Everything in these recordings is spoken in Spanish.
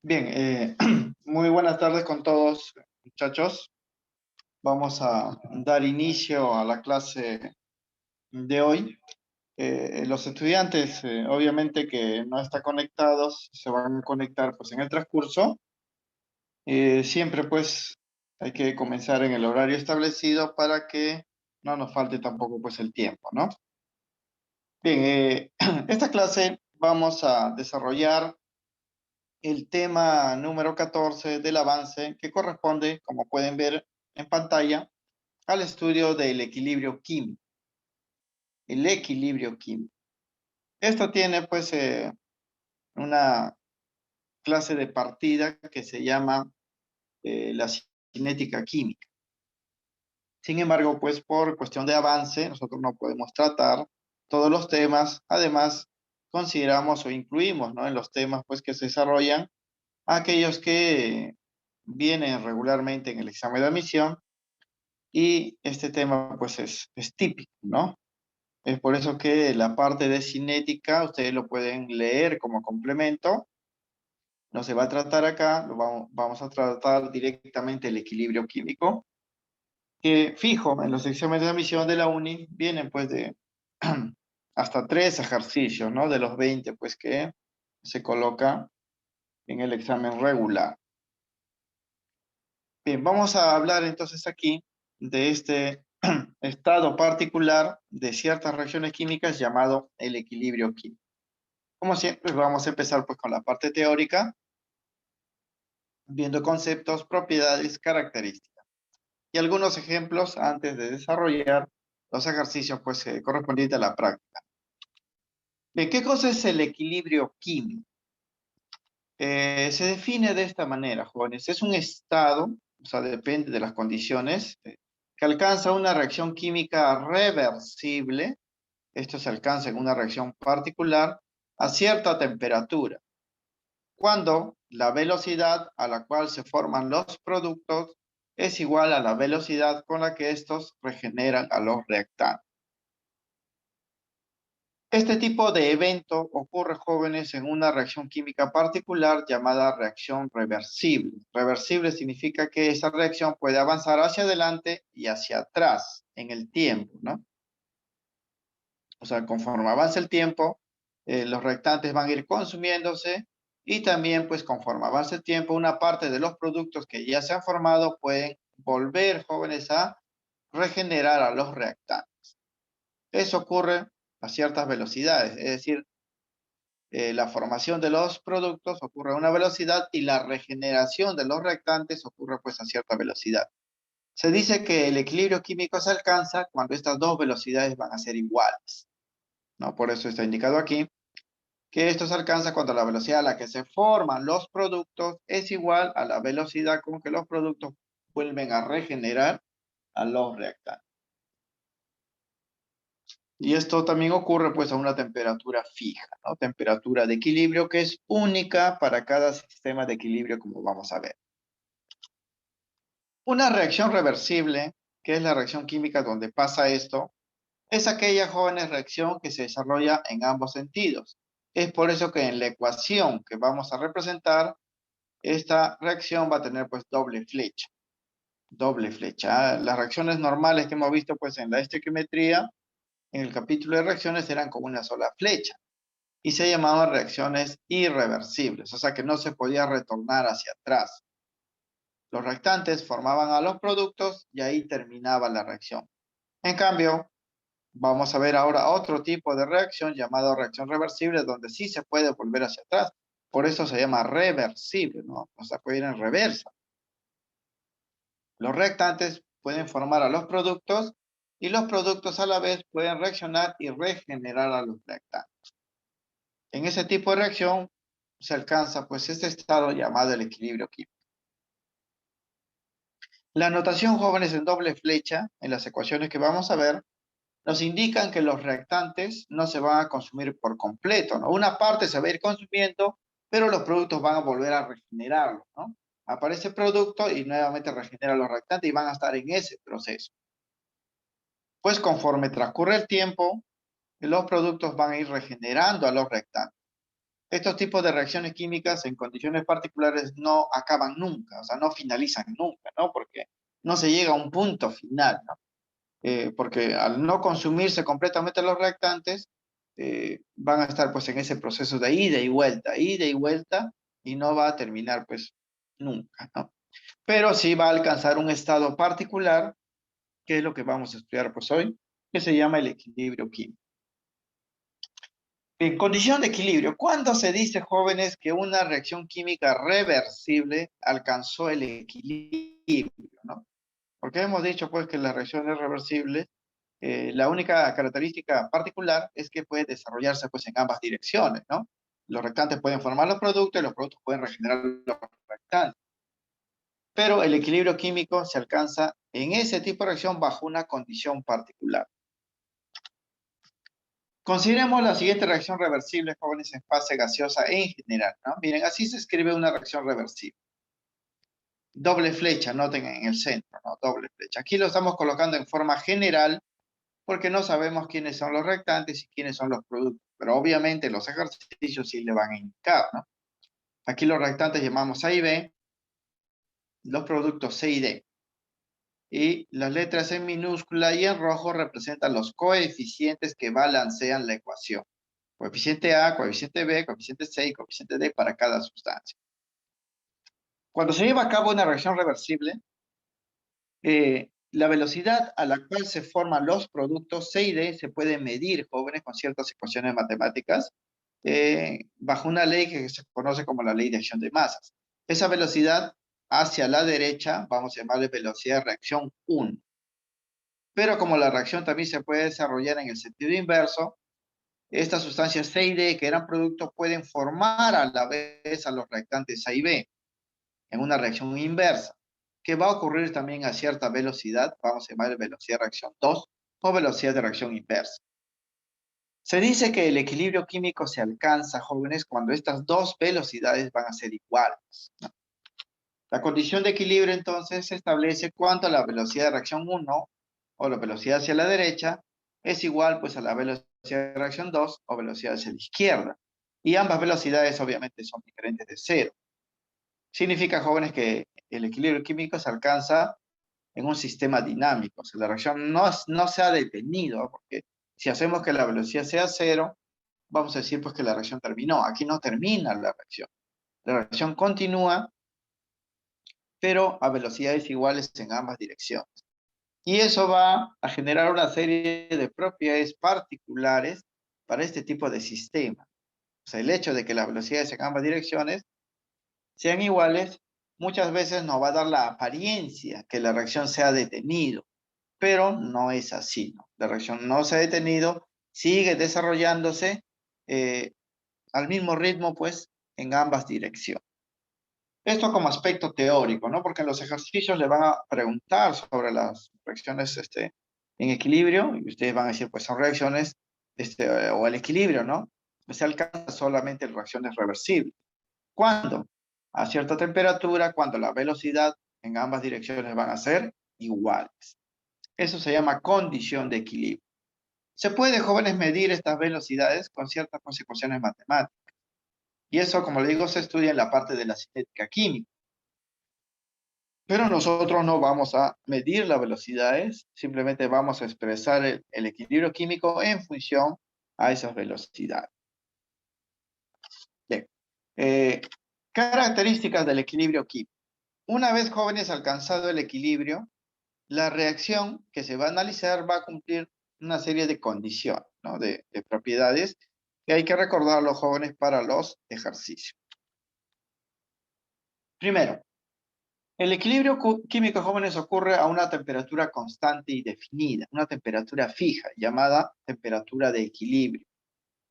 Bien, muy buenas tardes con todos, muchachos. Vamos a dar inicio a la clase de hoy. Los estudiantes, obviamente que no están conectados, se van a conectar pues en el transcurso. Siempre pues hay que comenzar en el horario establecido para que no nos falte tampoco pues el tiempo, ¿no? Bien, esta clase vamos a desarrollar el tema número 14 del avance que corresponde, como pueden ver en pantalla, al estudio del equilibrio químico. El equilibrio químico. Esto tiene pues una clase de partida que se llama la cinética química. Sin embargo, pues por cuestión de avance, nosotros no podemos tratar todos los temas. Además, consideramos o incluimos, ¿no?, en los temas pues que se desarrollan aquellos que vienen regularmente en el examen de admisión, y este tema pues es típico, ¿no? Es por eso que la parte de cinética ustedes lo pueden leer como complemento. No se va a tratar acá, vamos a tratar directamente el equilibrio químico, que fijo en los exámenes de admisión de la uni vienen pues de hasta 3 ejercicios, ¿no? De los 20 pues que se coloca en el examen regular. Bien, vamos a hablar entonces aquí de este estado particular de ciertas reacciones químicas llamado el equilibrio químico. Como siempre, vamos a empezar pues con la parte teórica, viendo conceptos, propiedades, características y algunos ejemplos antes de desarrollar los ejercicios pues correspondientes a la práctica. Bien, ¿qué cosa es el equilibrio químico? Se define de esta manera, jóvenes. Es un estado, o sea, depende de las condiciones, que alcanza una reacción química reversible. Esto se alcanza en una reacción particular a cierta temperatura, cuando la velocidad a la cual se forman los productos es igual a la velocidad con la que estos regeneran a los reactantes. Este tipo de evento ocurre, jóvenes, en una reacción química particular llamada reacción reversible. Reversible significa que esa reacción puede avanzar hacia adelante y hacia atrás en el tiempo, ¿no? O sea, conforme avanza el tiempo, los reactantes van a ir consumiéndose, y también, pues, conforme avanza el tiempo, una parte de los productos que ya se han formado pueden volver, jóvenes, a regenerar a los reactantes. Eso ocurre a ciertas velocidades, es decir, la formación de los productos ocurre a una velocidad y la regeneración de los reactantes ocurre pues a cierta velocidad. Se dice que el equilibrio químico se alcanza cuando estas dos velocidades van a ser iguales, ¿no? Por eso está indicado aquí que esto se alcanza cuando la velocidad a la que se forman los productos es igual a la velocidad con que los productos vuelven a regenerar a los reactantes. Y esto también ocurre pues a una temperatura fija, ¿no? Temperatura de equilibrio que es única para cada sistema de equilibrio, como vamos a ver. Una reacción reversible, que es la reacción química donde pasa esto, es aquella, jóvenes, reacción que se desarrolla en ambos sentidos. Es por eso que en la ecuación que vamos a representar, esta reacción va a tener pues doble flecha. Doble flecha. Las reacciones normales que hemos visto pues en la estequiometría, en el capítulo de reacciones, eran con una sola flecha y se llamaban reacciones irreversibles, o sea que no se podía retornar hacia atrás. Los reactantes formaban a los productos y ahí terminaba la reacción. En cambio, vamos a ver ahora otro tipo de reacción llamada reacción reversible, donde sí se puede volver hacia atrás. Por eso se llama reversible, ¿no? O sea, puede ir en reversa. Los reactantes pueden formar a los productos y los productos a la vez pueden reaccionar y regenerar a los reactantes. En ese tipo de reacción se alcanza pues este estado llamado el equilibrio químico. La notación, jóvenes, en doble flecha en las ecuaciones que vamos a ver nos indican que los reactantes no se van a consumir por completo, ¿no? Una parte se va a ir consumiendo, pero los productos van a volver a regenerarlo, ¿no? Aparece el producto y nuevamente regenera los reactantes y van a estar en ese proceso. Pues conforme transcurre el tiempo, los productos van a ir regenerando a los reactantes. estos tipos de reacciones químicas en condiciones particulares no acaban nunca, o sea, no finalizan nunca, ¿no? Porque no se llega a un punto final, ¿no? Porque al no consumirse completamente los reactantes, van a estar pues en ese proceso de ida y vuelta, y no va a terminar pues nunca, ¿no? Pero sí va a alcanzar un estado particular, que es lo que vamos a estudiar pues hoy, que se llama el equilibrio químico. En condición de equilibrio, ¿cuándo se dice, jóvenes, que una reacción química reversible alcanzó el equilibrio, ¿no? Porque hemos dicho pues que las reacciones reversibles, la única característica particular es que puede desarrollarse pues en ambas direcciones, ¿no? Los reactantes pueden formar los productos y los productos pueden regenerar los reactantes. Pero el equilibrio químico se alcanza en ese tipo de reacción bajo una condición particular. Consideremos la siguiente reacción reversible, jóvenes, en fase gaseosa en general, ¿no? Miren, así se escribe una reacción reversible. Doble flecha, noten en el centro, ¿no? Doble flecha. Aquí lo estamos colocando en forma general porque no sabemos quiénes son los reactantes y quiénes son los productos. Pero obviamente los ejercicios sí le van a indicar, ¿no? Aquí los reactantes llamamos A y B, los productos C y D. Y las letras en minúscula y en rojo representan los coeficientes que balancean la ecuación. Coeficiente A, coeficiente B, coeficiente C y coeficiente D para cada sustancia. Cuando se lleva a cabo una reacción reversible, la velocidad a la cual se forman los productos C y D se puede medir, jóvenes, con ciertas ecuaciones matemáticas, bajo una ley que se conoce como la ley de acción de masas. Esa velocidad hacia la derecha, vamos a llamarle velocidad de reacción 1. Pero como la reacción también se puede desarrollar en el sentido inverso, estas sustancias C y D que eran productos pueden formar a la vez a los reactantes A y B en una reacción inversa, que va a ocurrir también a cierta velocidad, vamos a llamar velocidad de reacción 2 o velocidad de reacción inversa. Se dice que el equilibrio químico se alcanza, jóvenes, cuando estas dos velocidades van a ser iguales, ¿no? La condición de equilibrio entonces se establece cuando la velocidad de reacción 1 o la velocidad hacia la derecha es igual pues a la velocidad de reacción 2 o velocidad hacia la izquierda. Y ambas velocidades obviamente son diferentes de cero. Significa, jóvenes, que el equilibrio químico se alcanza en un sistema dinámico. O sea, la reacción no se ha detenido, porque si hacemos que la velocidad sea cero, vamos a decir pues que la reacción terminó. Aquí no termina la reacción. La reacción continúa, pero a velocidades iguales en ambas direcciones. Y eso va a generar una serie de propiedades particulares para este tipo de sistema. O sea, el hecho de que las velocidades en ambas direcciones sean iguales, muchas veces nos va a dar la apariencia que la reacción se ha detenido, pero no es así, ¿no? La reacción no se ha detenido, sigue desarrollándose al mismo ritmo, pues, en ambas direcciones. Esto como aspecto teórico, ¿no? Porque en los ejercicios le van a preguntar sobre las reacciones en equilibrio, y ustedes van a decir, pues son reacciones, o el equilibrio, ¿no? Se alcanza solamente en reacciones reversibles. ¿Cuándo? A cierta temperatura, cuando la velocidad en ambas direcciones van a ser iguales. Eso se llama condición de equilibrio. Se puede, jóvenes, medir estas velocidades con ciertas consecuencias matemáticas. Y eso, como le digo, se estudia en la parte de la cinética química. Pero nosotros no vamos a medir las velocidades, simplemente vamos a expresar el equilibrio químico en función a esas velocidades. Bien. Características del equilibrio químico. Una vez, jóvenes, alcanzado el equilibrio, la reacción que se va a analizar va a cumplir una serie de condiciones, ¿no? de propiedades que hay que recordar a los jóvenes para los ejercicios. Primero, el equilibrio químico, jóvenes, ocurre a una temperatura constante y definida, una temperatura fija, llamada temperatura de equilibrio.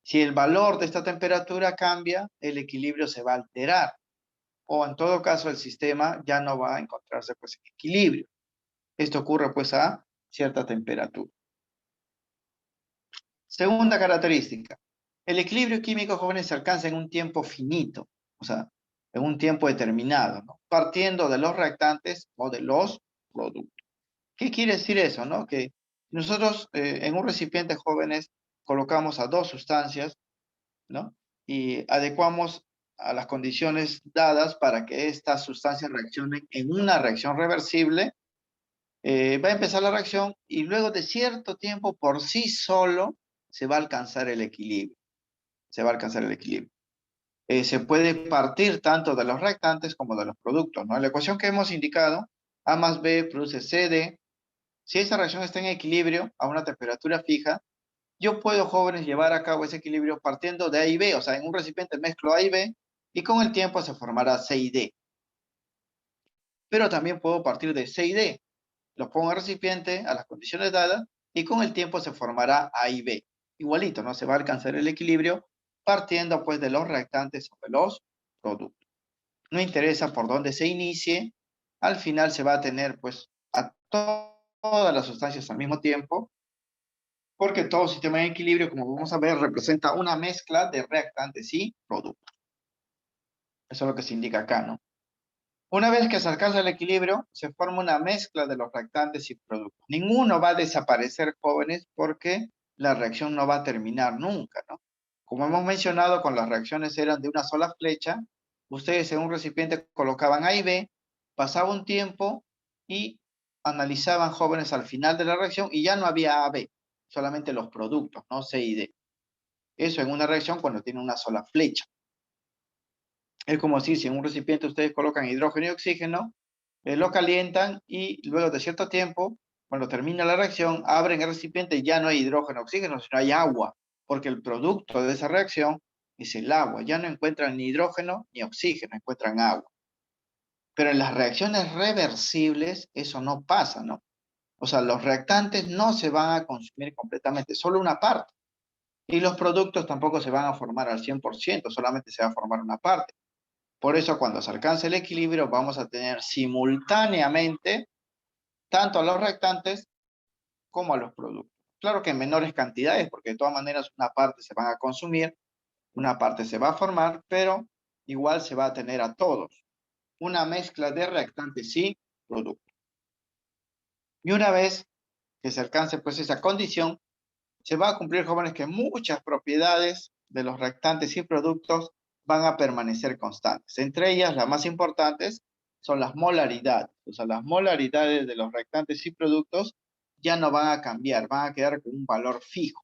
Si el valor de esta temperatura cambia, el equilibrio se va a alterar, o en todo caso el sistema ya no va a encontrarse pues en equilibrio. Esto ocurre pues a cierta temperatura. Segunda característica. El equilibrio químico, jóvenes, se alcanza en un tiempo finito, o sea, en un tiempo determinado, ¿no? Partiendo de los reactantes o de los productos. ¿Qué quiere decir eso, no? Que nosotros en un recipiente, jóvenes, colocamos a dos sustancias, ¿no? y adecuamos a las condiciones dadas para que estas sustancias reaccionen en una reacción reversible, va a empezar la reacción y luego de cierto tiempo por sí solo se va a alcanzar el equilibrio. Se va a alcanzar el equilibrio. Se puede partir tanto de los reactantes como de los productos, ¿no? En la ecuación que hemos indicado, A más B produce CD. Si esa reacción está en equilibrio a una temperatura fija, yo puedo, jóvenes, llevar a cabo ese equilibrio partiendo de A y B, o sea, en un recipiente mezclo A y B, y con el tiempo se formará C y D. Pero también puedo partir de C y D, los pongo en el recipiente a las condiciones dadas, y con el tiempo se formará A y B. Igualito, ¿no? Se va a alcanzar el equilibrio partiendo pues de los reactantes o de los productos. No interesa por dónde se inicie, al final se va a tener pues a todas las sustancias al mismo tiempo, porque todo sistema en equilibrio, como vamos a ver, representa una mezcla de reactantes y productos. Eso es lo que se indica acá, ¿no? Una vez que se alcanza el equilibrio, se forma una mezcla de los reactantes y productos. Ninguno va a desaparecer, jóvenes, porque la reacción no va a terminar nunca, ¿no? Como hemos mencionado, con las reacciones eran de una sola flecha, ustedes en un recipiente colocaban A y B, pasaba un tiempo y analizaban, jóvenes, al final de la reacción y ya no había A, B, solamente los productos, ¿no? C y D. Eso en una reacción cuando tiene una sola flecha. Es como si en un recipiente ustedes colocan hidrógeno y oxígeno, lo calientan y luego de cierto tiempo, cuando termina la reacción, abren el recipiente y ya no hay hidrógeno, oxígeno, sino hay agua, porque el producto de esa reacción es el agua. Ya no encuentran ni hidrógeno ni oxígeno, encuentran agua. Pero en las reacciones reversibles eso no pasa, ¿no? O sea, los reactantes no se van a consumir completamente, solo una parte. Y los productos tampoco se van a formar al 100%, solamente se va a formar una parte. Por eso, cuando se alcance el equilibrio, vamos a tener simultáneamente tanto a los reactantes como a los productos. Claro que en menores cantidades, porque de todas maneras una parte se van a consumir, una parte se va a formar, pero igual se va a tener a todos. Una mezcla de reactantes y productos. Y una vez que se alcance pues esa condición, se va a cumplir, jóvenes, que muchas propiedades de los reactantes y productos van a permanecer constantes. Entre ellas, las más importantes son las molaridades. O sea, las molaridades de los reactantes y productos ya no van a cambiar, van a quedar con un valor fijo.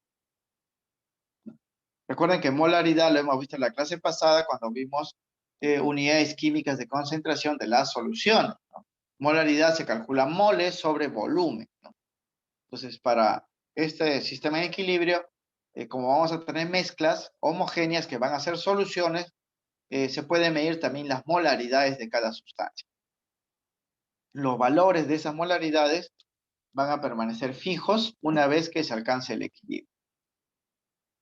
Recuerden que molaridad lo hemos visto en la clase pasada cuando vimos unidades químicas de concentración de las soluciones, ¿no? Molaridad se calcula moles sobre volumen, ¿no? Entonces, para este sistema de equilibrio, como vamos a tener mezclas homogéneas que van a ser soluciones, se puede medir también las molaridades de cada sustancia. Los valores de esas molaridades van a permanecer fijos una vez que se alcance el equilibrio.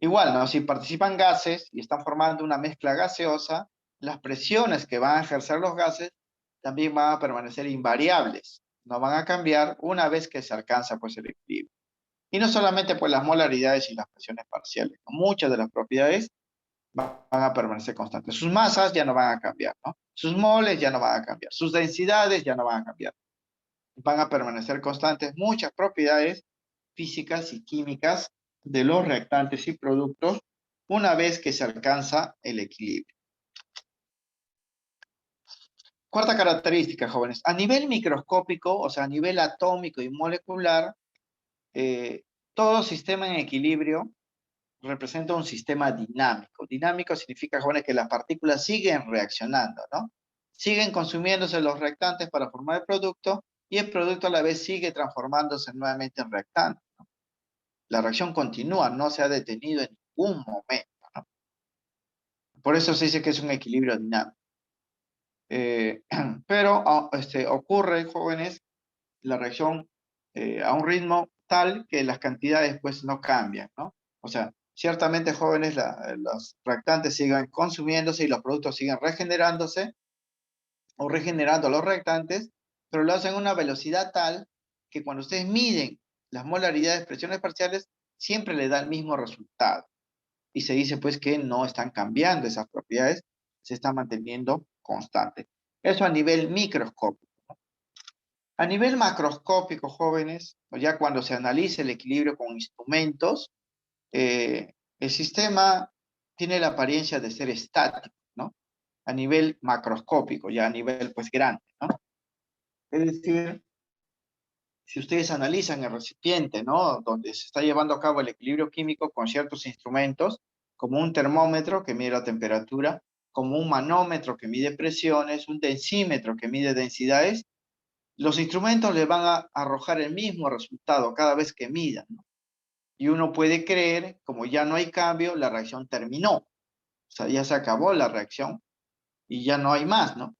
Igual, ¿no? Si participan gases y están formando una mezcla gaseosa, las presiones que van a ejercer los gases también van a permanecer invariables, no van a cambiar una vez que se alcanza pues el equilibrio. Y no solamente pues las molaridades y las presiones parciales, ¿no? Muchas de las propiedades van a permanecer constantes. Sus masas ya no van a cambiar, ¿no? Sus moles ya no van a cambiar, sus densidades ya no van a cambiar. Van a permanecer constantes muchas propiedades físicas y químicas de los reactantes y productos una vez que se alcanza el equilibrio. Cuarta característica, jóvenes. A nivel microscópico, o sea, a nivel atómico y molecular, todo sistema en equilibrio representa un sistema dinámico. Dinámico significa, jóvenes, que las partículas siguen reaccionando, ¿no? Siguen consumiéndose los reactantes para formar el producto y el producto a la vez sigue transformándose nuevamente en reactante, ¿no? La reacción continúa, no se ha detenido en ningún momento, ¿no? Por eso se dice que es un equilibrio dinámico. Pero ocurre, jóvenes, la reacción a un ritmo tal que las cantidades pues no cambian, ¿no? O sea, ciertamente, jóvenes, los reactantes siguen consumiéndose y los productos siguen regenerándose o regenerando los reactantes, pero lo hacen a una velocidad tal que cuando ustedes miden las molaridades, presiones parciales, siempre le da el mismo resultado. Y se dice pues que no están cambiando esas propiedades, se están manteniendo constantes. Eso a nivel microscópico. A nivel macroscópico, jóvenes, o ya cuando se analice el equilibrio con instrumentos, el sistema tiene la apariencia de ser estático, ¿no? A nivel macroscópico, ya a nivel pues grande, ¿no? Es decir, si ustedes analizan el recipiente, ¿no? Donde se está llevando a cabo el equilibrio químico con ciertos instrumentos, como un termómetro que mide la temperatura, como un manómetro que mide presiones, un densímetro que mide densidades, los instrumentos le van a arrojar el mismo resultado cada vez que midan, ¿no? Y uno puede creer, como ya no hay cambio, la reacción terminó. O sea, ya se acabó la reacción y ya no hay más, ¿no?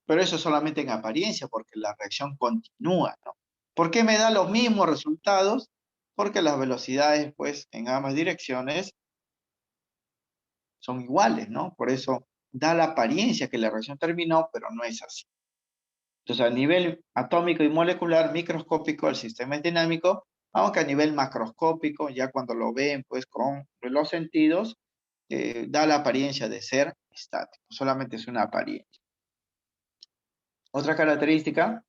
Pero eso es solamente en apariencia, porque la reacción continúa, ¿no? ¿Por qué me da los mismos resultados? Porque las velocidades, pues, en ambas direcciones son iguales, ¿no? Por eso da la apariencia que la reacción terminó, pero no es así. Entonces, a nivel atómico y molecular, microscópico, el sistema es dinámico, aunque a nivel macroscópico, ya cuando lo ven, pues, con los sentidos, da la apariencia de ser estático. Solamente es una apariencia. Otra característica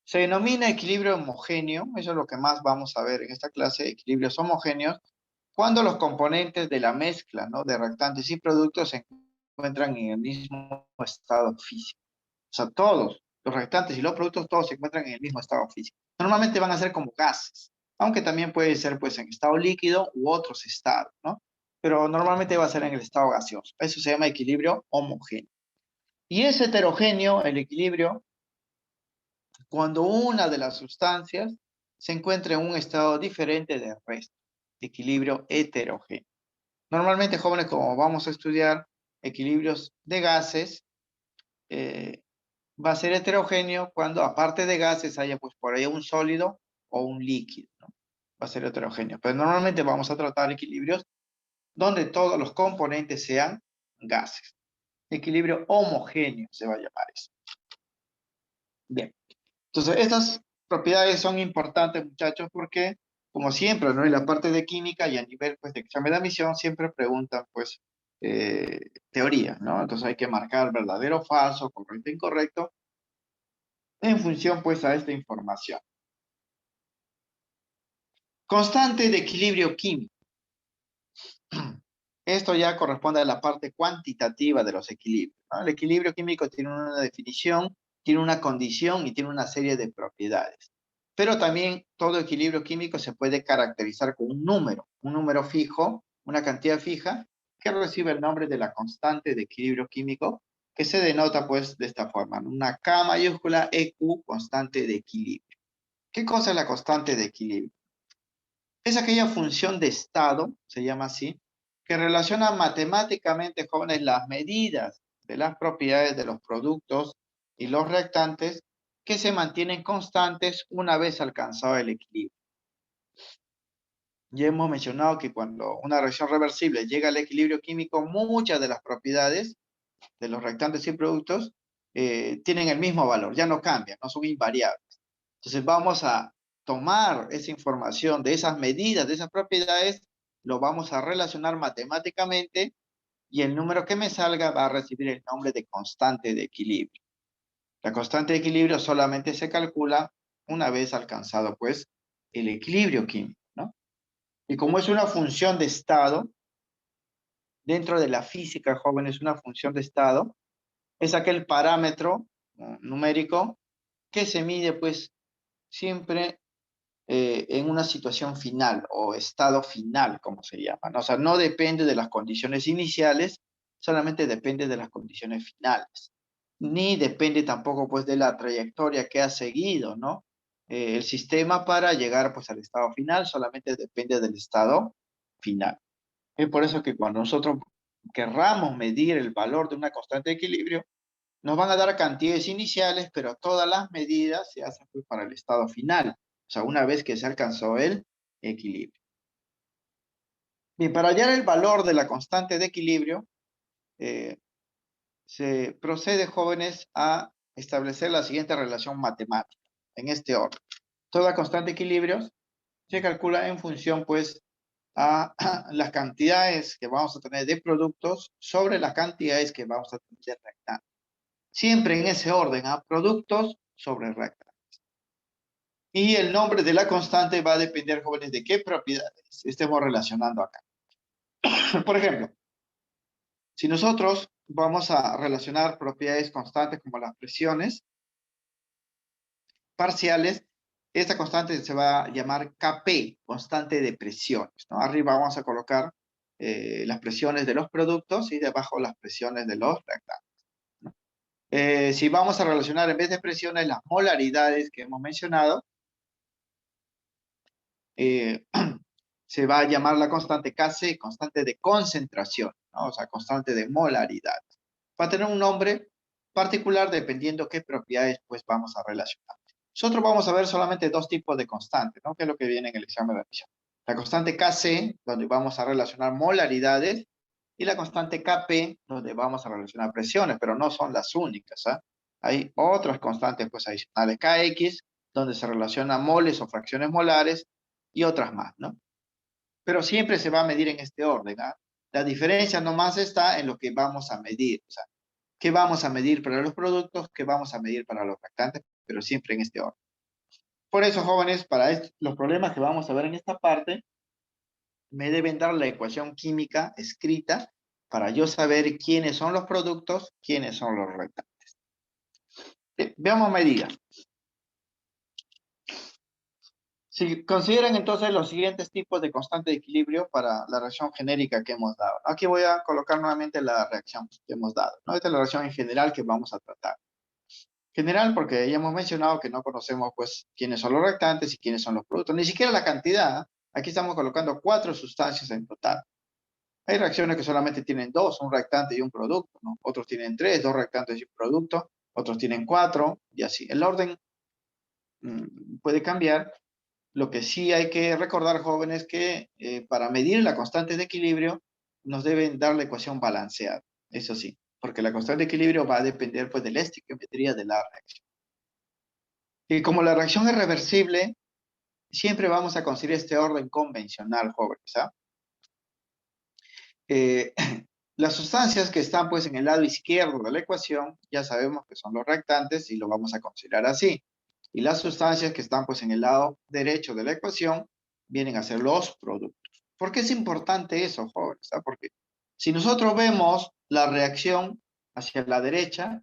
se denomina equilibrio homogéneo, eso es lo que más vamos a ver en esta clase, equilibrios homogéneos, cuando los componentes de la mezcla, ¿no? De reactantes y productos se encuentran en el mismo estado físico. O sea, todos, los reactantes y los productos, todos se encuentran en el mismo estado físico. Normalmente van a ser como gases, aunque también puede ser pues en estado líquido u otros estados, ¿no? Pero normalmente va a ser en el estado gaseoso. Eso se llama equilibrio homogéneo. Y es heterogéneo el equilibrio cuando una de las sustancias se encuentra en un estado diferente del resto, equilibrio heterogéneo. Normalmente, jóvenes, como vamos a estudiar equilibrios de gases, va a ser heterogéneo cuando aparte de gases haya pues por ahí un sólido o un líquido, ¿no? Va a ser heterogéneo. Pero normalmente vamos a tratar equilibrios donde todos los componentes sean gases. Equilibrio homogéneo se va a llamar eso. Bien. Entonces, estas propiedades son importantes, muchachos, porque, como siempre, ¿no? En la parte de química y a nivel pues, de examen de admisión, siempre preguntan, pues, teoría, ¿no? Entonces hay que marcar verdadero o falso, correcto o incorrecto, en función, pues, a esta información. Constante de equilibrio químico. Esto ya corresponde a la parte cuantitativa de los equilibrios, ¿no? El equilibrio químico tiene una definición, tiene una condición y tiene una serie de propiedades. Pero también todo equilibrio químico se puede caracterizar con un número fijo, una cantidad fija, que recibe el nombre de la constante de equilibrio químico, que se denota pues de esta forma, una K mayúscula EQ, constante de equilibrio. ¿Qué cosa es la constante de equilibrio? Es aquella función de estado, se llama así, que relaciona matemáticamente, jóvenes, las medidas de las propiedades de los productos y los reactantes que se mantienen constantes una vez alcanzado el equilibrio. Ya hemos mencionado que cuando una reacción reversible llega al equilibrio químico, muchas de las propiedades de los reactantes y productos tienen el mismo valor, ya no cambian, no son invariables. Entonces vamos a tomar esa información de esas medidas, de esas propiedades, lo vamos a relacionar matemáticamente y el número que me salga va a recibir el nombre de constante de equilibrio. La constante de equilibrio solamente se calcula una vez alcanzado, pues, el equilibrio químico, ¿no? Y como es una función de estado, dentro de la física, jóvenes, una función de estado, es aquel parámetro numérico que se mide, pues, siempre en una situación final o estado final, como se llama, ¿no? O sea, no depende de las condiciones iniciales, solamente depende de las condiciones finales. Ni depende tampoco, pues, de la trayectoria que ha seguido, ¿no? El sistema para llegar, pues, al estado final, solamente depende del estado final. Es por eso que cuando nosotros querramos medir el valor de una constante de equilibrio, nos van a dar cantidades iniciales, pero todas las medidas se hacen pues, para el estado final, o sea, una vez que se alcanzó el equilibrio. Bien, para hallar el valor de la constante de equilibrio, se procede, jóvenes, a establecer la siguiente relación matemática, en este orden. Toda constante de equilibrio se calcula en función, pues, a las cantidades que vamos a tener de productos sobre las cantidades que vamos a tener de reactantes. Siempre en ese orden, a productos sobre reactantes. Y el nombre de la constante va a depender, jóvenes, de qué propiedades estemos relacionando acá. Por ejemplo, si nosotros vamos a relacionar propiedades constantes como las presiones parciales, esta constante se va a llamar Kp, constante de presiones, ¿no? Arriba vamos a colocar las presiones de los productos y debajo las presiones de los reactantes. Si vamos a relacionar en vez de presiones las molaridades que hemos mencionado, se va a llamar la constante Kc, constante de concentración, ¿no? O sea, constante de molaridad. Va a tener un nombre particular dependiendo qué propiedades pues vamos a relacionar. Nosotros vamos a ver solamente dos tipos de constantes, ¿no? Que es lo que viene en el examen de admisión. La constante Kc, donde vamos a relacionar molaridades, y la constante Kp, donde vamos a relacionar presiones, pero no son las únicas, ¿ah? Hay otras constantes pues adicionales, Kx, donde se relacionan moles o fracciones molares, y otras más, ¿no? Pero siempre se va a medir en este orden, ¿ah? La diferencia nomás está en lo que vamos a medir, o sea, qué vamos a medir para los productos, qué vamos a medir para los reactantes, pero siempre en este orden. Por eso, jóvenes, para los problemas que vamos a ver en esta parte, me deben dar la ecuación química escrita para yo saber quiénes son los productos, quiénes son los reactantes. Veamos medidas. Si consideran entonces los siguientes tipos de constante de equilibrio para la reacción genérica que hemos dado. Aquí voy a colocar nuevamente la reacción que hemos dado, ¿no? Esta es la reacción en general que vamos a tratar. General porque ya hemos mencionado que no conocemos pues quiénes son los reactantes y quiénes son los productos, ni siquiera la cantidad. Aquí estamos colocando 4 sustancias en total. Hay reacciones que solamente tienen 2, un reactante y un producto, ¿no? Otros tienen 3, 2 reactantes y un producto, otros tienen 4 y así. El orden puede cambiar. Lo que sí hay que recordar, jóvenes, que para medir la constante de equilibrio nos deben dar la ecuación balanceada, eso sí, porque la constante de equilibrio va a depender pues de la estequiometría de la reacción. Y como la reacción es reversible, siempre vamos a considerar este orden convencional, jóvenes, ¿ah? Las sustancias que están pues en el lado izquierdo de la ecuación, ya sabemos que son los reactantes y lo vamos a considerar así. Y las sustancias que están pues en el lado derecho de la ecuación vienen a ser los productos. ¿Por qué es importante eso, jóvenes? Porque si nosotros vemos la reacción hacia la derecha,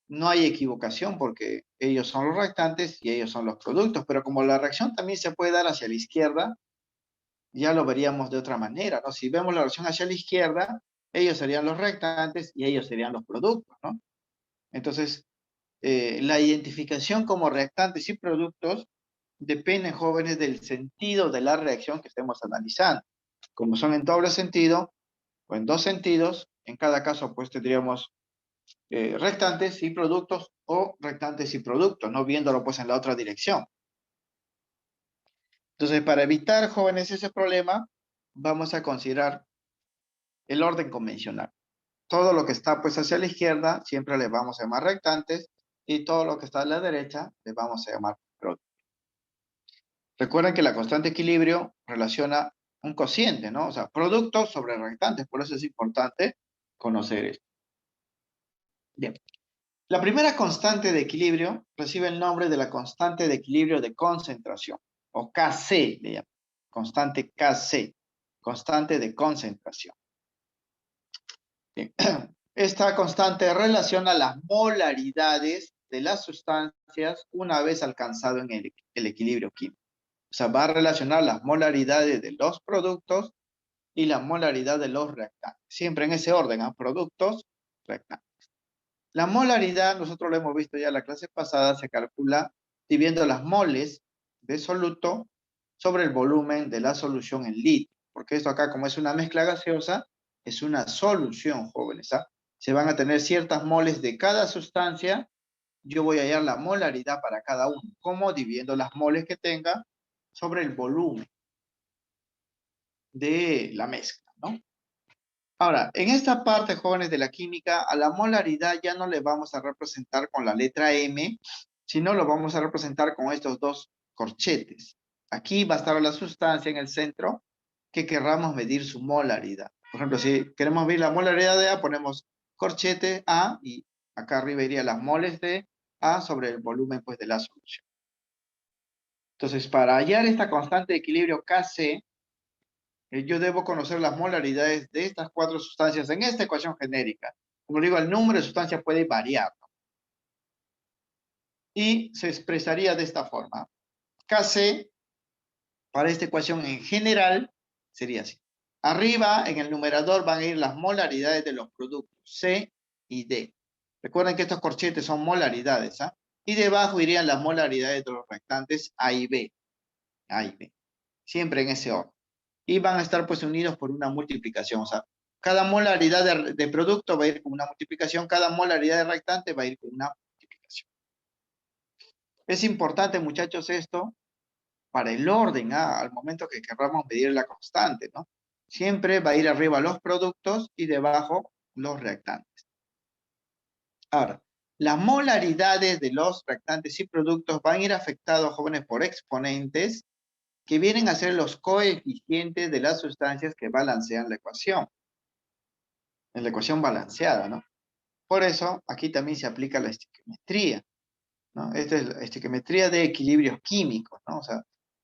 no hay equivocación porque ellos son los reactantes y ellos son los productos, pero como la reacción también se puede dar hacia la izquierda, ya lo veríamos de otra manera, ¿no? Si vemos la reacción hacia la izquierda, ellos serían los reactantes y ellos serían los productos, ¿no? Entonces, la identificación como reactantes y productos depende, jóvenes, del sentido de la reacción que estemos analizando. Como son en doble sentido o en dos sentidos, en cada caso pues tendríamos reactantes y productos o reactantes y productos, no viéndolo pues en la otra dirección. Entonces, para evitar, jóvenes, ese problema, vamos a considerar el orden convencional. Todo lo que está pues hacia la izquierda siempre le vamos a llamar reactantes y todo lo que está a la derecha le vamos a llamar productos. Recuerden que la constante de equilibrio relaciona un cociente, ¿no? O sea, productos sobre reactantes, por eso es importante conocer esto. Bien. La primera constante de equilibrio recibe el nombre de la constante de equilibrio de concentración, o Kc, le llaman. Constante Kc, constante de concentración. Bien. Esta constante relaciona las molaridades de las sustancias una vez alcanzado en el equilibrio químico. O sea, va a relacionar las molaridades de los productos y la molaridad de los reactantes. Siempre en ese orden, ¿eh? Productos, reactantes. La molaridad, nosotros lo hemos visto ya en la clase pasada, se calcula dividiendo las moles de soluto sobre el volumen de la solución en litro. Porque esto acá, como es una mezcla gaseosa, es una solución, jóvenes. ¿Ah? Se van a tener ciertas moles de cada sustancia. Yo voy a hallar la molaridad para cada uno. ¿Cómo? Dividiendo las moles que tenga sobre el volumen de la mezcla, ¿no? Ahora, en esta parte, jóvenes, de la química, a la molaridad ya no le vamos a representar con la letra M, sino lo vamos a representar con estos dos corchetes. Aquí va a estar la sustancia en el centro que querramos medir su molaridad. Por ejemplo, si queremos medir la molaridad de A, ponemos corchete A y acá arriba iría las moles de A sobre el volumen pues, de la solución. Entonces, para hallar esta constante de equilibrio Kc, yo debo conocer las molaridades de estas 4 sustancias en esta ecuación genérica. Como digo, el número de sustancias puede variar, ¿no? Y se expresaría de esta forma. Kc, para esta ecuación en general, sería así. Arriba, en el numerador, van a ir las molaridades de los productos C y D. Recuerden que estos corchetes son molaridades, ¿ah? Y debajo irían las molaridades de los reactantes A y B. A y B. Siempre en ese orden. Y van a estar pues unidos por una multiplicación. O sea, cada molaridad de producto va a ir con una multiplicación, cada molaridad de reactante va a ir con una multiplicación. Es importante, muchachos, esto para el orden, al momento que queramos medir la constante, ¿no? Siempre va a ir arriba los productos y debajo los reactantes. Ahora, las molaridades de los reactantes y productos van a ir afectados, jóvenes, por exponentes que vienen a ser los coeficientes de las sustancias que balancean la ecuación. En la ecuación balanceada, ¿no? Por eso, aquí también se aplica la estequiometría, ¿no? Esta es la estequiometría de equilibrios químicos, ¿no? O sea,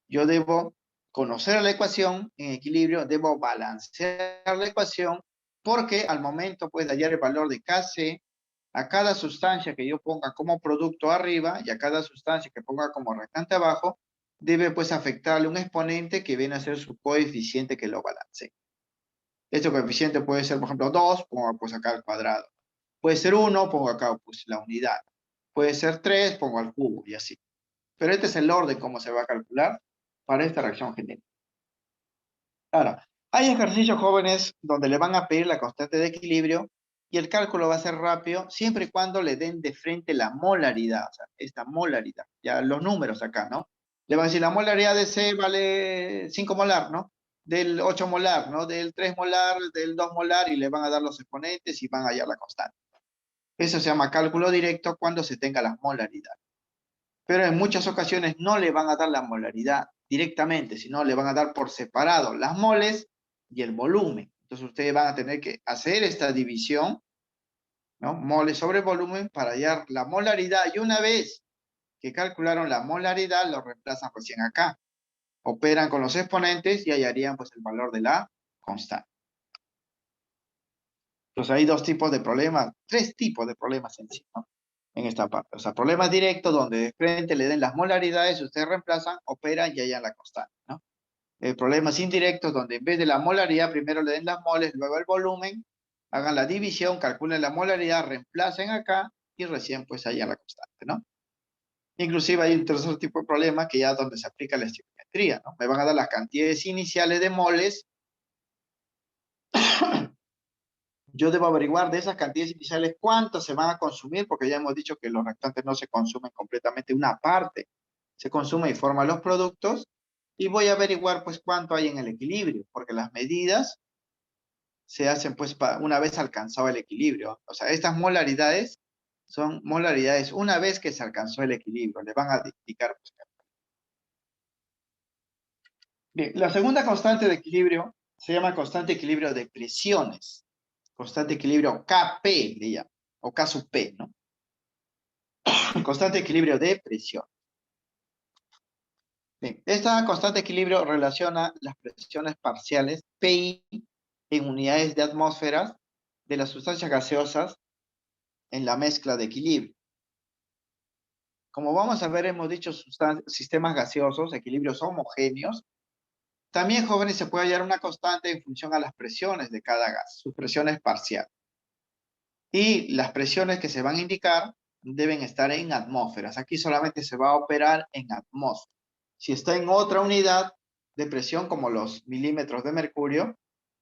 yo debo conocer la ecuación en equilibrio, debo balancear la ecuación, porque al momento, pues, de hallar el valor de Kc, a cada sustancia que yo ponga como producto arriba y a cada sustancia que ponga como reactante abajo, debe, pues, afectarle un exponente que viene a ser su coeficiente que lo balancee. Este coeficiente puede ser, por ejemplo, 2, pongo pues acá al cuadrado. Puede ser 1, pongo acá pues la unidad. Puede ser 3, pongo al cubo y así. Pero este es el orden como se va a calcular para esta reacción genérica. Ahora, hay ejercicios, jóvenes, donde le van a pedir la constante de equilibrio y el cálculo va a ser rápido siempre y cuando le den de frente la molaridad, o sea, esta molaridad, ya los números acá, ¿no? Le van a decir la molaridad de C vale 5 molar, ¿no? Del 8 molar, ¿no? Del 3 molar, del 2 molar y le van a dar los exponentes y van a hallar la constante. Eso se llama cálculo directo cuando se tenga la molaridad. Pero en muchas ocasiones no le van a dar la molaridad directamente, sino le van a dar por separado las moles y el volumen. Entonces ustedes van a tener que hacer esta división, ¿no? Moles sobre volumen para hallar la molaridad. Y una vez que calcularon la molaridad, lo reemplazan recién acá. Operan con los exponentes y hallarían pues el valor de la constante. Entonces hay 2 tipos de problemas, 3 tipos de problemas en sí, ¿no? En esta parte. O sea, problemas directos donde de frente le den las molaridades, ustedes reemplazan, operan y hallan la constante, ¿no? Problemas indirectos donde en vez de la molaridad primero le den las moles, luego el volumen, hagan la división, calculen la molaridad, reemplacen acá y recién pues hallan la constante, ¿no? Inclusive hay un tercer tipo de problema que ya es donde se aplica la estequiometría, ¿no? Me van a dar las cantidades iniciales de moles. Yo debo averiguar de esas cantidades iniciales cuántos se van a consumir, porque ya hemos dicho que los reactantes no se consumen completamente, una parte se consume y forma los productos, y voy a averiguar pues cuánto hay en el equilibrio, porque las medidas se hacen pues una vez alcanzado el equilibrio. O sea, estas molaridades son molaridades una vez que se alcanzó el equilibrio, le van a indicar. Pues. Bien, la segunda constante de equilibrio se llama constante de equilibrio de presiones. Constante de equilibrio Kp, le llaman, o K sub P, ¿no? Constante de equilibrio de presión. Bien, esta constante de equilibrio relaciona las presiones parciales PI en unidades de atmósferas de las sustancias gaseosas en la mezcla de equilibrio. Como vamos a ver, hemos dicho sistemas gaseosos, equilibrios homogéneos. También, jóvenes, se puede hallar una constante en función a las presiones de cada gas, sus presiones parciales. Y las presiones que se van a indicar deben estar en atmósferas. Aquí solamente se va a operar en atmósferas. Si está en otra unidad de presión, como los milímetros de mercurio,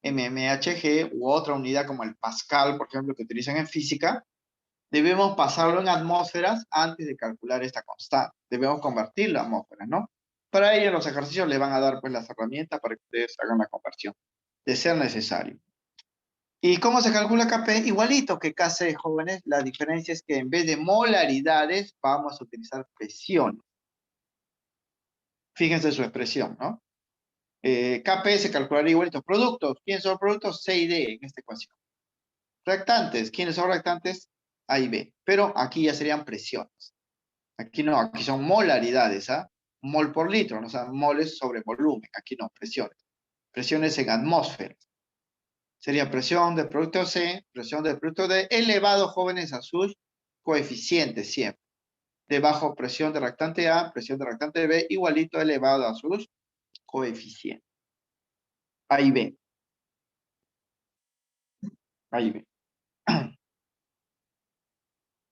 mmHg, u otra unidad como el pascal, por ejemplo, que utilizan en física, debemos pasarlo en atmósferas antes de calcular esta constante. Debemos convertirlo a atmósferas, ¿no? Para ello, los ejercicios le van a dar pues las herramientas para que ustedes hagan la conversión, de ser necesario. ¿Y cómo se calcula Kp? Igualito que Kc, jóvenes. La diferencia es que en vez de molaridades, vamos a utilizar presiones. Fíjense su expresión, ¿no? Kp se calcularía igualito. Productos. ¿Quiénes son los productos? C y D en esta ecuación. Reactantes. ¿Quiénes son reactantes? A y B. Pero aquí ya serían presiones. Aquí no, aquí son molaridades, ¿ah? Mol por litro, ¿no? O sea, moles sobre volumen. Aquí no, presiones. presiones en atmósferas. Sería presión del producto C, presión del producto D, elevado, jóvenes, a sus coeficientes siempre. Debajo, presión de reactante A, presión de reactante B, igualito elevado a sus coeficientes. Ahí ven. Ahí ven.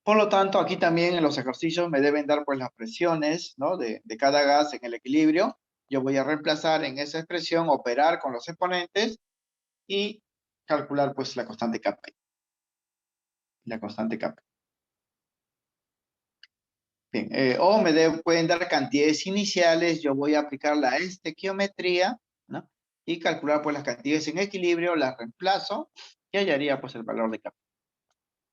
Por lo tanto, aquí también en los ejercicios me deben dar pues las presiones, ¿no? de cada gas en el equilibrio. Yo voy a reemplazar en esa expresión, operar con los exponentes y calcular pues la constante Kp. La constante Kp. Bien, o pueden dar cantidades iniciales, yo voy a aplicar la estequiometría, ¿no? Y calcular pues las cantidades en equilibrio, las reemplazo y hallaría pues el valor de Kp.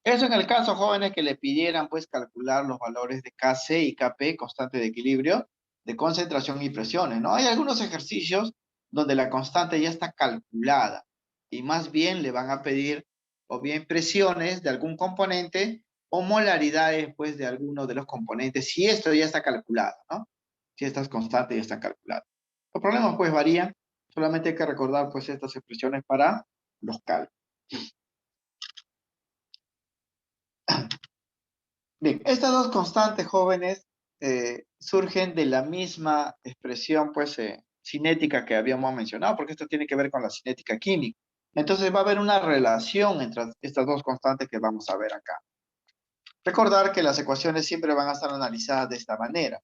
Eso en el caso, jóvenes, que le pidieran pues calcular los valores de Kc y Kp, constante de equilibrio, de concentración y presiones, ¿no? Hay algunos ejercicios donde la constante ya está calculada y más bien le van a pedir o bien presiones de algún componente o molaridades pues de alguno de los componentes, si esto ya está calculado, ¿no? Si estas constantes ya están calculadas. Los problemas pues varían, solamente hay que recordar pues estas expresiones para los cálculos. Bien, estas dos constantes, jóvenes, surgen de la misma expresión, pues, cinética que habíamos mencionado, porque esto tiene que ver con la cinética química. Entonces va a haber una relación entre estas dos constantes que vamos a ver acá. Recordar que las ecuaciones siempre van a estar analizadas de esta manera.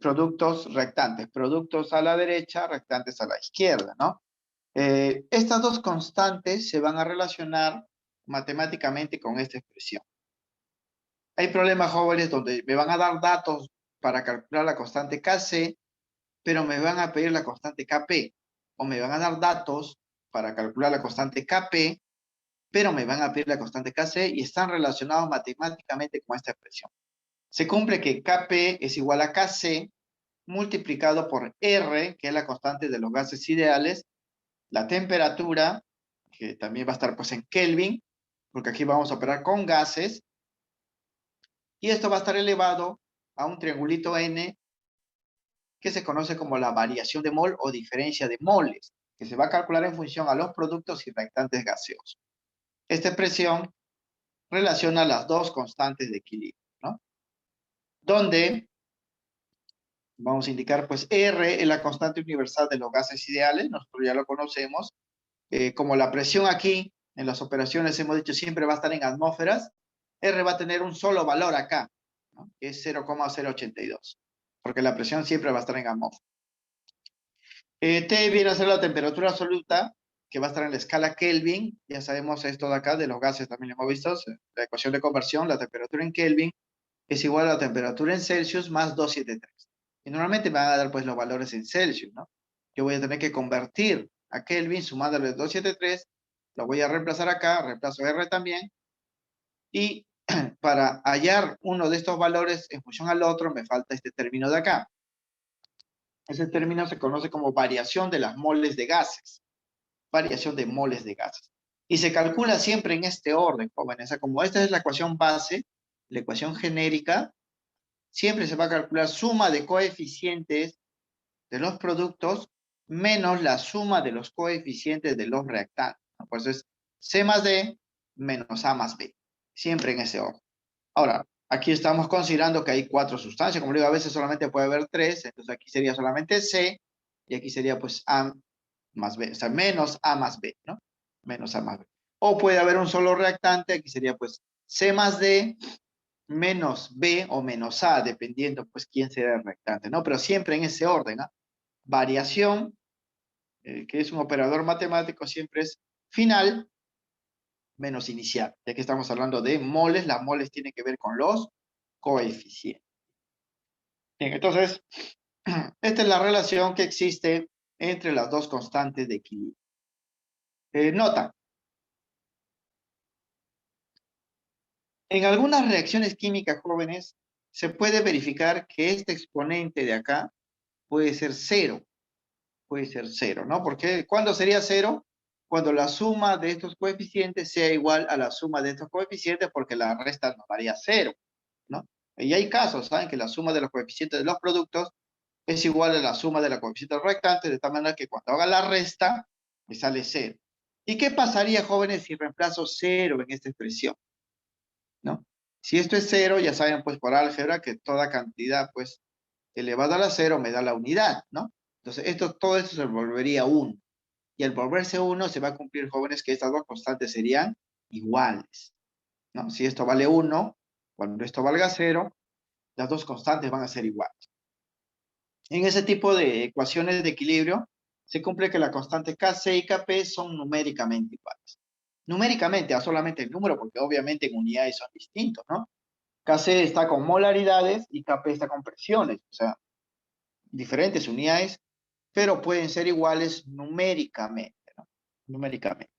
Productos reactantes, productos a la derecha, reactantes a la izquierda, ¿no? Estas dos constantes se van a relacionar matemáticamente con esta expresión. Hay problemas, jóvenes, donde me van a dar datos para calcular la constante Kc, pero me van a pedir la constante Kp. O me van a dar datos para calcular la constante Kp, pero me van a pedir la constante Kc y están relacionados matemáticamente con esta expresión. Se cumple que Kp es igual a Kc multiplicado por R, que es la constante de los gases ideales, la temperatura, que también va a estar pues en Kelvin, porque aquí vamos a operar con gases, y esto va a estar elevado a un triangulito N que se conoce como la variación de mol o diferencia de moles, que se va a calcular en función a los productos y reactantes gaseosos. Esta expresión relaciona las dos constantes de equilibrio, ¿no? Donde vamos a indicar, pues, R es la constante universal de los gases ideales, nosotros ya lo conocemos. Como la presión aquí, en las operaciones hemos dicho siempre va a estar en atmósferas, R va a tener un solo valor acá, ¿no? Que es 0,082, porque la presión siempre va a estar en atmósferas. T viene a ser la temperatura absoluta, que va a estar en la escala Kelvin. Ya sabemos esto de acá, de los gases también lo hemos visto. La ecuación de conversión, la temperatura en Kelvin, es igual a la temperatura en Celsius más 273. Y normalmente me van a dar pues los valores en Celsius, ¿no? Yo voy a tener que convertir a Kelvin sumándole 273. Lo voy a reemplazar acá, reemplazo R también. Y para hallar uno de estos valores en función al otro, me falta este término de acá. Ese término se conoce como variación de las moles de gases. Variación de moles de gases. Y se calcula siempre en este orden, jóvenes. O sea, como esta es la ecuación base, la ecuación genérica, siempre se va a calcular suma de coeficientes de los productos menos la suma de los coeficientes de los reactantes, ¿no? Por eso es C más D menos A más B. Siempre en ese orden. Ahora, aquí estamos considerando que hay 4 sustancias. Como digo, a veces solamente puede haber 3. Entonces aquí sería solamente C. Y aquí sería pues A más B. O sea, menos A más B, ¿no? Menos A más B. O puede haber un solo reactante. Aquí sería pues C más D menos B o menos A, dependiendo pues quién será el reactante, ¿no? Pero siempre en ese orden, ¿no? Variación, que es un operador matemático, siempre es final menos inicial. Ya que estamos hablando de moles, las moles tienen que ver con los coeficientes. Bien, entonces, esta es la relación que existe entre las dos constantes de equilibrio. Nota. En algunas reacciones químicas, jóvenes, se puede verificar que este exponente de acá puede ser cero. Puede ser cero, ¿no? Porque ¿cuándo sería cero? Cuando la suma de estos coeficientes sea igual a la suma de estos coeficientes, porque la resta nos daría cero, ¿no? Y hay casos, ¿saben? Que la suma de los coeficientes de los productos es igual a la suma de la coeficiente del reactante, de tal manera que cuando haga la resta, me sale 0. ¿Y qué pasaría, jóvenes, si reemplazo 0 en esta expresión? ¿No? Si esto es 0, ya saben, pues, por álgebra, que toda cantidad, pues, elevada a la 0 me da la unidad, ¿no? Entonces, todo esto se volvería 1. Y al volverse 1, se va a cumplir, jóvenes, que estas dos constantes serían iguales, ¿no? Si esto vale 1, cuando esto valga 0, las dos constantes van a ser iguales. En ese tipo de ecuaciones de equilibrio, se cumple que la constante Kc y Kp son numéricamente iguales. Numéricamente, a solamente el número, porque obviamente en unidades son distintos, ¿no? Kc está con molaridades y Kp está con presiones, o sea, diferentes unidades, pero pueden ser iguales numéricamente, ¿no? Numéricamente.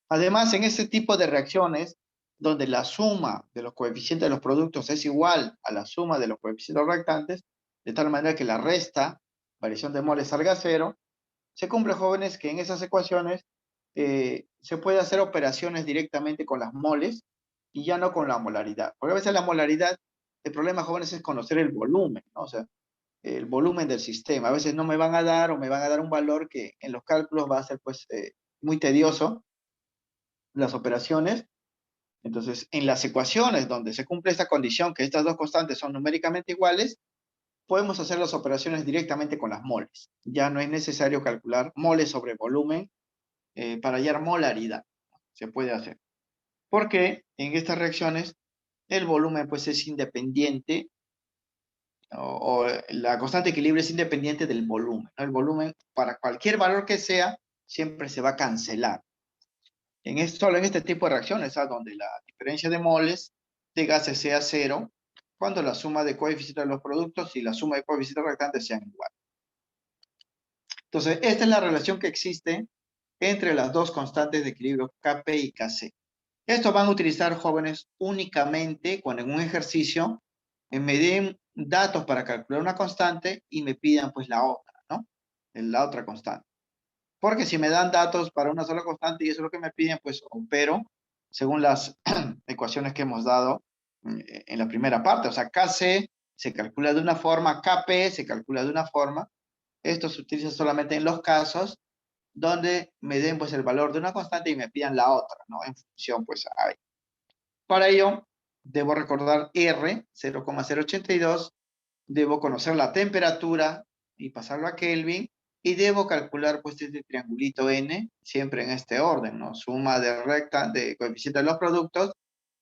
Además, en este tipo de reacciones, donde la suma de los coeficientes de los productos es igual a la suma de los coeficientes reactantes, de tal manera que la resta, variación de moles, salga a 0, se cumple, jóvenes, que en esas ecuaciones se puede hacer operaciones directamente con las moles y ya no con la molaridad. Porque a veces la molaridad, el problema, jóvenes, es conocer el volumen, ¿no? O sea, el volumen del sistema. A veces no me van a dar o me van a dar un valor que en los cálculos va a ser, pues, muy tedioso las operaciones. Entonces, en las ecuaciones donde se cumple esta condición, que estas dos constantes son numéricamente iguales, podemos hacer las operaciones directamente con las moles. Ya no es necesario calcular moles sobre volumen para hallar molaridad. Se puede hacer. Porque en estas reacciones el volumen, pues, es independiente, o la constante de equilibrio es independiente del volumen, ¿no? El volumen, para cualquier valor que sea, siempre se va a cancelar. Solo en este tipo de reacciones, ¿sabes? Donde la diferencia de moles de gases sea 0, cuando la suma de coeficientes de los productos y la suma de coeficientes reactantes sean iguales. Entonces, esta es la relación que existe entre las dos constantes de equilibrio Kp y Kc. Esto van a utilizar, jóvenes, únicamente cuando en un ejercicio me den datos para calcular una constante y me pidan, pues, la otra, ¿no? La otra constante. Porque si me dan datos para una sola constante y eso es lo que me piden, pues opero según las ecuaciones que hemos dado en la primera parte. O sea, Kc se calcula de una forma, Kp se calcula de una forma. Esto se utiliza solamente en los casos donde me den, pues, el valor de una constante y me pidan la otra, ¿no? En función, pues, a. Para ello, debo recordar R, 0,082, debo conocer la temperatura y pasarlo a Kelvin, y debo calcular, pues, este triangulito N, siempre en este orden, ¿no? Suma de coeficientes de los productos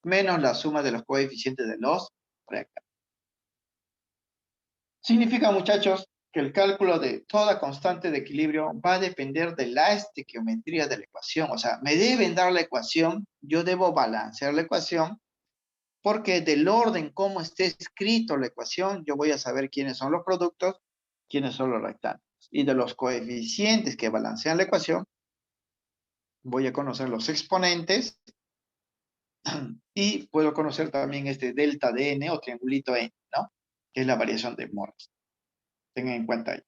menos la suma de los coeficientes de los rectas. Significa, muchachos, que el cálculo de toda constante de equilibrio va a depender de la estequiometría de la ecuación. O sea, me deben dar la ecuación, yo debo balancear la ecuación, porque del orden como esté escrito la ecuación, yo voy a saber quiénes son los productos, quiénes son los reactantes. Y de los coeficientes que balancean la ecuación, voy a conocer los exponentes y puedo conocer también este delta de n o triangulito n, ¿no? Que es la variación de moles. Tengan en cuenta ahí.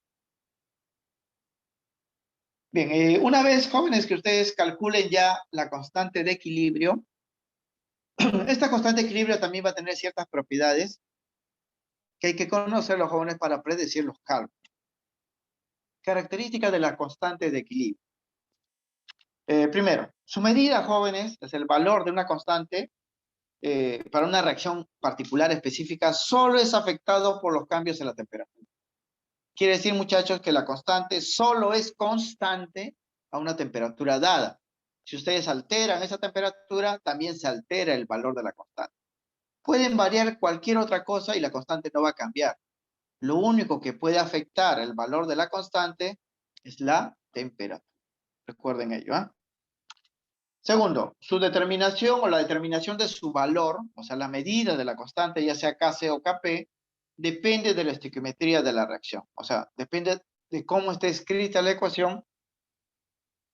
Bien, una vez, jóvenes, que ustedes calculen ya la constante de equilibrio, esta constante de equilibrio también va a tener ciertas propiedades que hay que conocer los jóvenes para predecir los cálculos. Características de la constante de equilibrio. Primero, su medida, jóvenes, es el valor de una constante para una reacción particular específica, solo es afectado por los cambios en la temperatura. Quiere decir, muchachos, que la constante solo es constante a una temperatura dada. Si ustedes alteran esa temperatura, también se altera el valor de la constante. Pueden variar cualquier otra cosa y la constante no va a cambiar. Lo único que puede afectar el valor de la constante es la temperatura. Recuerden ello, ¿eh? Segundo, su determinación o la determinación de su valor, o sea, la medida de la constante, ya sea Kc o Kp, depende de la estequiometría de la reacción. O sea, depende de cómo esté escrita la ecuación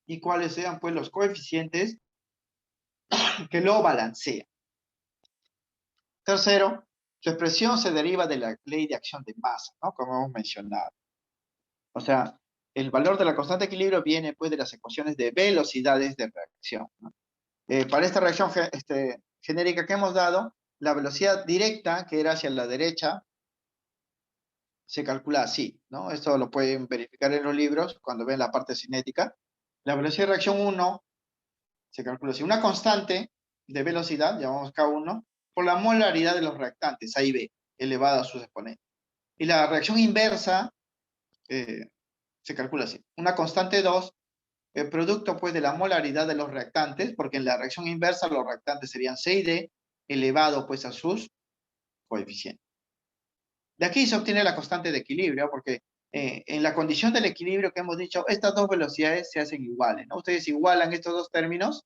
y cuáles sean, pues, los coeficientes que lo balancean. Tercero, su expresión se deriva de la ley de acción de masa, ¿no? Como hemos mencionado. O sea, el valor de la constante de equilibrio viene, pues, de las ecuaciones de velocidades de reacción, ¿no? Para esta reacción genérica que hemos dado, la velocidad directa, que era hacia la derecha, se calcula así, ¿no? Esto lo pueden verificar en los libros cuando ven la parte cinética. La velocidad de reacción 1 se calcula así. Una constante de velocidad, llamamos K1, por la molaridad de los reactantes, A y B, elevada a sus exponentes. Y la reacción inversa se calcula así. Una constante 2, el producto pues de la molaridad de los reactantes, porque en la reacción inversa los reactantes serían C y D, elevado pues a sus coeficientes. De aquí se obtiene la constante de equilibrio, porque en la condición del equilibrio que hemos dicho, estas dos velocidades se hacen iguales, ¿no? Ustedes igualan estos dos términos,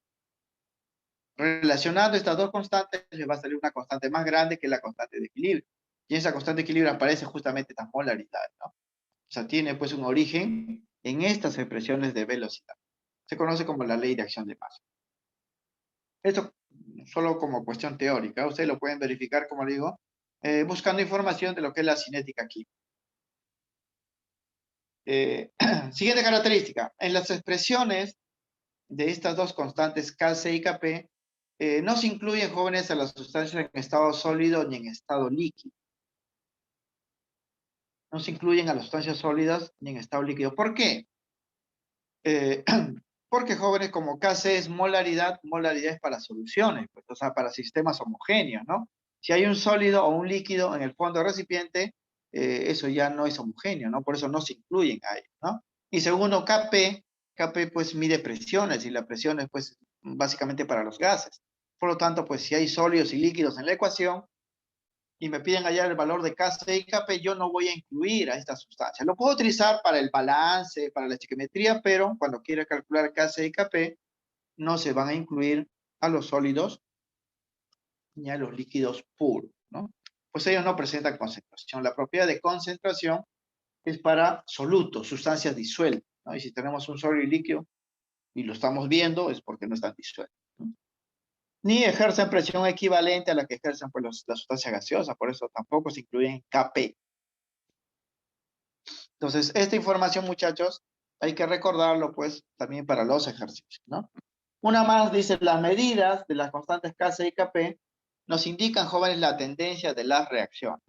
relacionando estas dos constantes, les va a salir una constante más grande que la constante de equilibrio. Y esa constante de equilibrio aparece justamente estas polaridades, ¿no? O sea, tiene pues un origen en estas expresiones de velocidad. Se conoce como la ley de acción de masa. Esto solo como cuestión teórica. Ustedes lo pueden verificar, como digo, buscando información de lo que es la cinética química. Siguiente característica. En las expresiones de estas dos constantes Kc y Kp, no se incluyen, jóvenes, a las sustancias en estado sólido ni en estado líquido. No se incluyen a las sustancias sólidas ni en estado líquido. ¿Por qué? Porque, jóvenes, como Kc es molaridad, molaridad es para soluciones, pues, o sea, para sistemas homogéneos, ¿no? Si hay un sólido o un líquido en el fondo del recipiente, eso ya no es homogéneo, ¿no? Por eso no se incluyen ahí, ¿no? Y segundo, Kp pues mide presiones, y la presión es pues básicamente para los gases. Por lo tanto, pues si hay sólidos y líquidos en la ecuación, y me piden hallar el valor de Kc y Kp, yo no voy a incluir a esta sustancia. Lo puedo utilizar para el balance, para la estequiometría, pero cuando quiera calcular Kc y Kp, no se van a incluir a los sólidos ni a los líquidos puros, ¿no? Pues ellos no presentan concentración. La propiedad de concentración es para solutos, sustancias disueltas, ¿no? Y si tenemos un sólido y líquido y lo estamos viendo, es porque no están disueltos, ¿no? Ni ejercen presión equivalente a la que ejercen pues, las sustancias gaseosas, por eso tampoco se incluyen Kp. Entonces, esta información, muchachos, hay que recordarlo, pues, también para los ejercicios, ¿no? Una más dice, las medidas de las constantes Kc y Kp nos indican, jóvenes, la tendencia de las reacciones.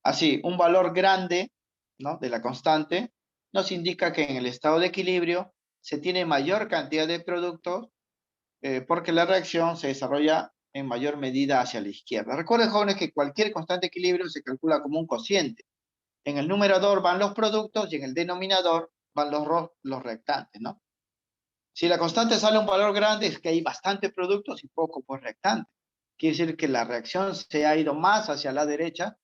Así, un valor grande, ¿no?, de la constante nos indica que en el estado de equilibrio se tiene mayor cantidad de productos porque la reacción se desarrolla en mayor medida hacia la izquierda. Recuerden, jóvenes, que cualquier constante de equilibrio se calcula como un cociente. En el numerador van los productos y en el denominador van los reactantes, ¿no? Si la constante sale un valor grande, es que hay bastantes productos y poco pues reactantes. Quiere decir que la reacción se ha ido más hacia la derecha,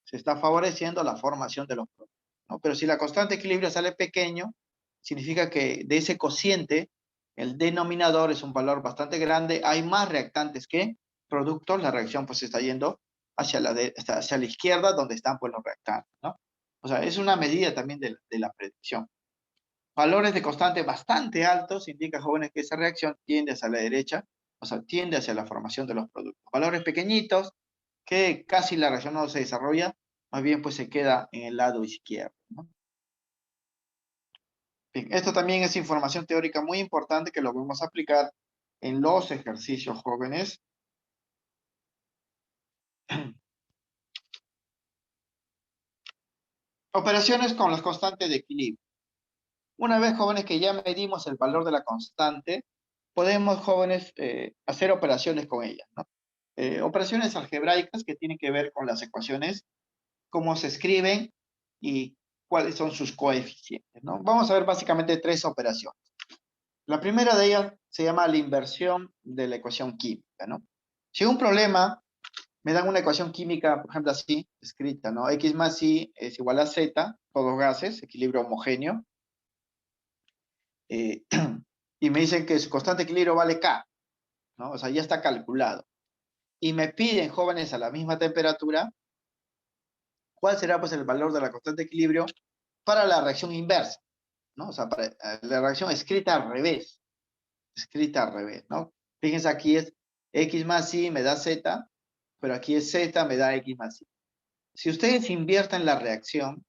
se está favoreciendo la formación de los productos, ¿no? Pero si la constante de equilibrio sale pequeño, significa que de ese cociente, el denominador es un valor bastante grande, hay más reactantes que productos, la reacción pues está yendo hacia la izquierda, donde están pues los reactantes, ¿no? O sea, es una medida también de la predicción. Valores de constante bastante altos indican, jóvenes, que esa reacción tiende hacia la derecha, o sea, tiende hacia la formación de los productos. Valores pequeñitos, que casi la reacción no se desarrolla, más bien pues se queda en el lado izquierdo, ¿no? Bien, esto también es información teórica muy importante que lo vamos a aplicar en los ejercicios, jóvenes. Operaciones con las constantes de equilibrio. Una vez, jóvenes, que ya medimos el valor de la constante, podemos, jóvenes, hacer operaciones con ella, ¿no? Operaciones algebraicas que tienen que ver con las ecuaciones, cómo se escriben y cuáles son sus coeficientes, ¿no? Vamos a ver básicamente tres operaciones. La primera de ellas se llama la inversión de la ecuación química, ¿no? Si un problema me dan una ecuación química, por ejemplo, así, escrita, ¿no? X más Y es igual a Z, todos gases, equilibrio homogéneo, eh, y me dicen que su constante de equilibrio vale K, ¿no? O sea, ya está calculado. Y me piden, jóvenes, a la misma temperatura, ¿cuál será pues el valor de la constante de equilibrio para la reacción inversa, ¿no? O sea, para la reacción escrita al revés, ¿no? Fíjense, aquí es X más Y me da Z, pero aquí es Z me da X más Y. Si ustedes invierten la reacción,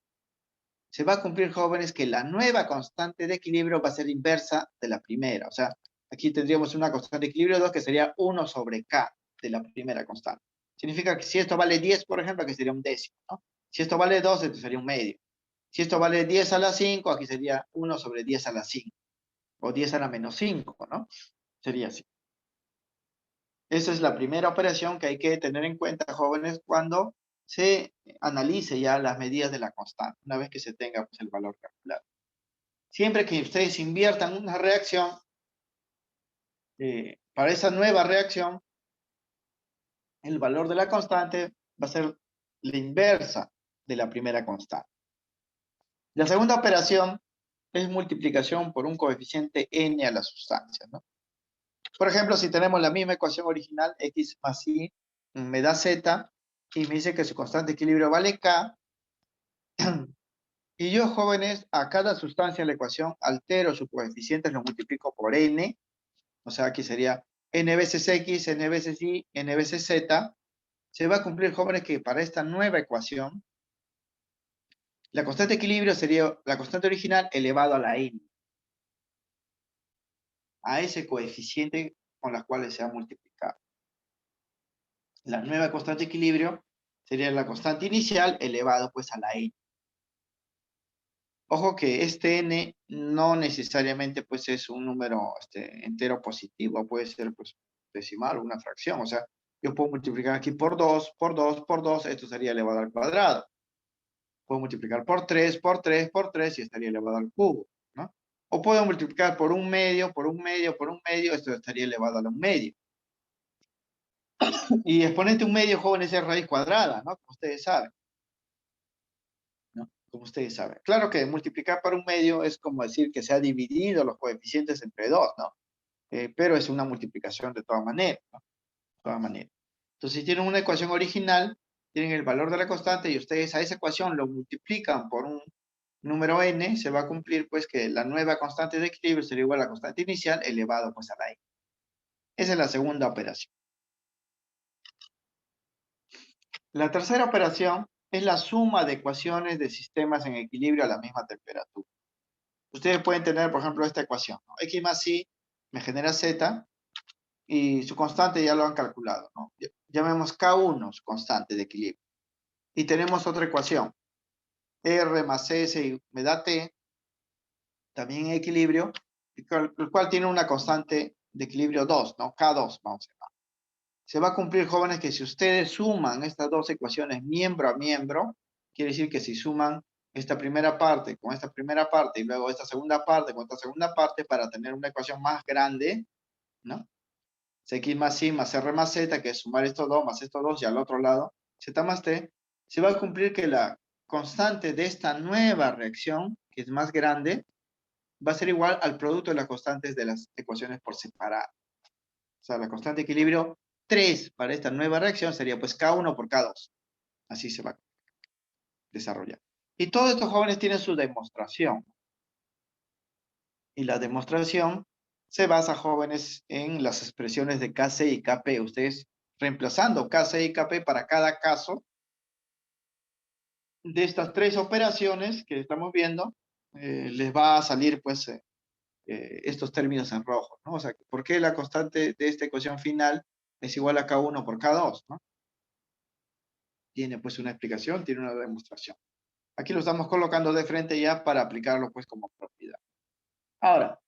se va a cumplir, jóvenes, que la nueva constante de equilibrio va a ser inversa de la primera. O sea, aquí tendríamos una constante de equilibrio 2 que sería 1 sobre K de la primera constante. Significa que si esto vale 10, por ejemplo, que sería un décimo, ¿no? Si esto vale 2, esto sería un medio. Si esto vale 10 a la 5, aquí sería 1 sobre 10 a la 5. O 10 a la menos 5, ¿no? Sería así. Esa es la primera operación que hay que tener en cuenta, jóvenes, cuando se analice ya las medidas de la constante, una vez que se tenga pues, el valor calculado. Siempre que ustedes inviertan una reacción, para esa nueva reacción, el valor de la constante va a ser la inversa de la primera constante. La segunda operación es multiplicación por un coeficiente n a la sustancia, ¿no? Por ejemplo, si tenemos la misma ecuación original, x más y me da z, y me dice que su constante de equilibrio vale k, y yo, jóvenes, a cada sustancia en la ecuación altero su coeficiente, lo multiplico por n, o sea, aquí sería n veces x, n veces y, n veces z. Se va a cumplir, jóvenes, que para esta nueva ecuación, la constante de equilibrio sería la constante original elevado a la n, a ese coeficiente con las cuales se ha multiplicado. La nueva constante de equilibrio sería la constante inicial elevado pues a la n. Ojo que este n no necesariamente pues es un número entero positivo, puede ser pues decimal o una fracción. O sea, yo puedo multiplicar aquí por 2, por 2, por 2, esto sería elevado al cuadrado. Puedo multiplicar por 3, por 3, por 3 y estaría elevado al cubo, ¿no? O puedo multiplicar por un medio, por un medio, por un medio, esto estaría elevado a un medio. Y exponente un medio, jóvenes, es raíz cuadrada, ¿no? Como ustedes saben, ¿no? Como ustedes saben. Claro que multiplicar por un medio es como decir que se ha dividido los coeficientes entre dos, ¿no? Pero es una multiplicación de todas maneras, ¿no? De todas maneras. Entonces, si tienen una ecuación original, tienen el valor de la constante y ustedes a esa ecuación lo multiplican por un número n, se va a cumplir pues que la nueva constante de equilibrio sería igual a la constante inicial elevado pues a la n. Esa es la segunda operación. La tercera operación es la suma de ecuaciones de sistemas en equilibrio a la misma temperatura. Ustedes pueden tener, por ejemplo, esta ecuación, ¿no? X más Y me genera Z y su constante ya lo han calculado, ¿no? Llamemos K1 su constante de equilibrio. Y tenemos otra ecuación, R más S me da T, también en equilibrio, el cual tiene una constante de equilibrio 2, ¿no? K2, vamos a llamar. Se va a cumplir, jóvenes, que si ustedes suman estas dos ecuaciones miembro a miembro, quiere decir que si suman esta primera parte con esta primera parte y luego esta segunda parte con esta segunda parte para tener una ecuación más grande, ¿no? X más Y más R más Z, que es sumar estos dos más estos dos y al otro lado, Z más T, se va a cumplir que la constante de esta nueva reacción, que es más grande, va a ser igual al producto de las constantes de las ecuaciones por separado. O sea, la constante de equilibrio 3 para esta nueva reacción sería pues K1 por K2. Así se va a desarrollar. Y todos estos, jóvenes, tienen su demostración. Y la demostración se basa, jóvenes, en las expresiones de Kc y Kp. Ustedes reemplazando Kc y Kp para cada caso de estas tres operaciones que estamos viendo, les va a salir pues estos términos en rojo, ¿no? O sea, ¿por qué la constante de esta ecuación final es igual a K1 por K2, ¿no? Tiene pues una explicación, tiene una demostración. Aquí lo estamos colocando de frente ya para aplicarlo pues como propiedad. Ahora,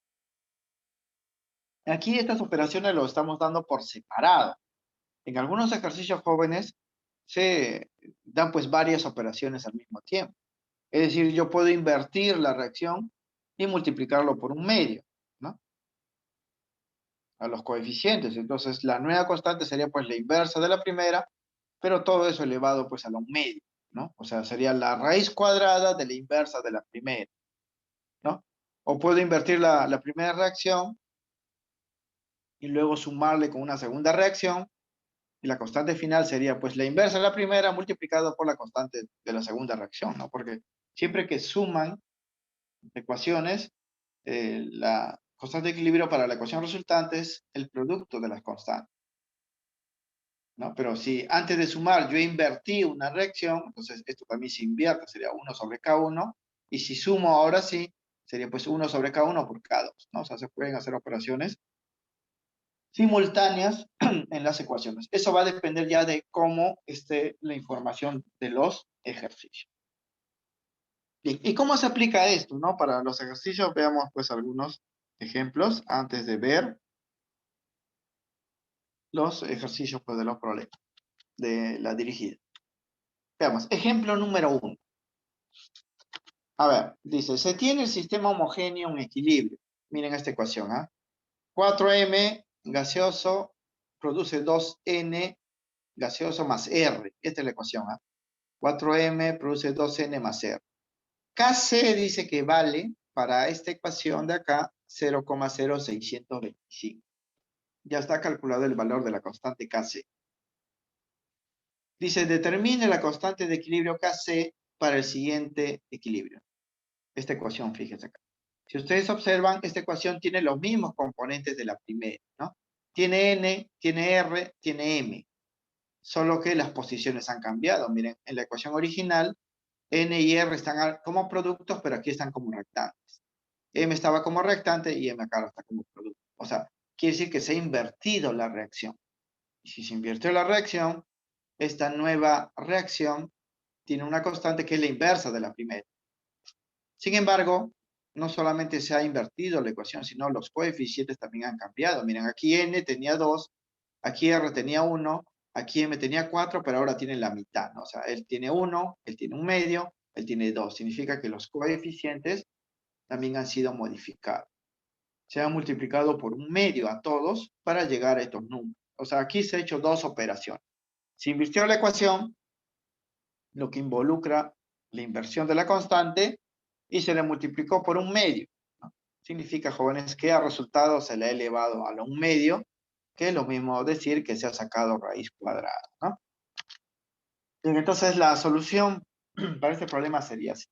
aquí estas operaciones lo estamos dando por separado. En algunos ejercicios, jóvenes, se dan pues varias operaciones al mismo tiempo. Es decir, yo puedo invertir la reacción y multiplicarlo por un medio, ¿no? A los coeficientes. Entonces, la nueva constante sería pues la inversa de la primera, pero todo eso elevado pues a un medio, ¿no? O sea, sería la raíz cuadrada de la inversa de la primera, ¿no? O puedo invertir la primera reacción y luego sumarle con una segunda reacción, y la constante final sería pues la inversa de la primera multiplicado por la constante de la segunda reacción, ¿no? Porque siempre que suman ecuaciones, la constante de equilibrio para la ecuación resultante es el producto de las constantes, ¿no? Pero si antes de sumar yo invertí una reacción, entonces esto también se invierte, sería 1 sobre K1, y si sumo ahora sí, sería pues 1 sobre K1 por K2, ¿no? O sea, se pueden hacer operaciones simultáneas en las ecuaciones. Eso va a depender ya de cómo esté la información de los ejercicios. Bien, ¿y cómo se aplica esto, no? Para los ejercicios veamos pues algunos ejemplos antes de ver los ejercicios pues, de los problemas de la dirigida. Veamos, ejemplo número 1. A ver, dice, se tiene el sistema homogéneo en equilibrio. Miren esta ecuación, ¿ah? 4M gaseoso produce 2N gaseoso más R. Esta es la ecuación, ¿ah? 4M produce 2N más R. Kc dice que vale para esta ecuación de acá 0,0625. Ya está calculado el valor de la constante Kc. Dice, determine la constante de equilibrio Kc para el siguiente equilibrio. Esta ecuación, fíjense acá. Si ustedes observan, esta ecuación tiene los mismos componentes de la primera, ¿no? Tiene N, tiene R, tiene M. Solo que las posiciones han cambiado. Miren, en la ecuación original, N y R están como productos, pero aquí están como rectantes. M estaba como rectante y M acá está como producto. O sea, quiere decir que se ha invertido la reacción. Y si se invirtió la reacción, esta nueva reacción tiene una constante que es la inversa de la primera. Sin embargo, no solamente se ha invertido la ecuación, sino los coeficientes también han cambiado. Miren, aquí N tenía 2, aquí R tenía 1, aquí M tenía 4, pero ahora tiene la mitad, ¿no? O sea, él tiene 1, él tiene un medio, él tiene 2. Significa que los coeficientes también han sido modificados. Se han multiplicado por un medio a todos para llegar a estos números. O sea, aquí se ha hecho dos operaciones. Se invirtió la ecuación, lo que involucra la inversión de la constante, y se le multiplicó por un medio, ¿no? Significa, jóvenes, que al resultado se le ha elevado a un medio, que es lo mismo decir que se ha sacado raíz cuadrada, ¿no? Bien, entonces la solución para este problema sería así.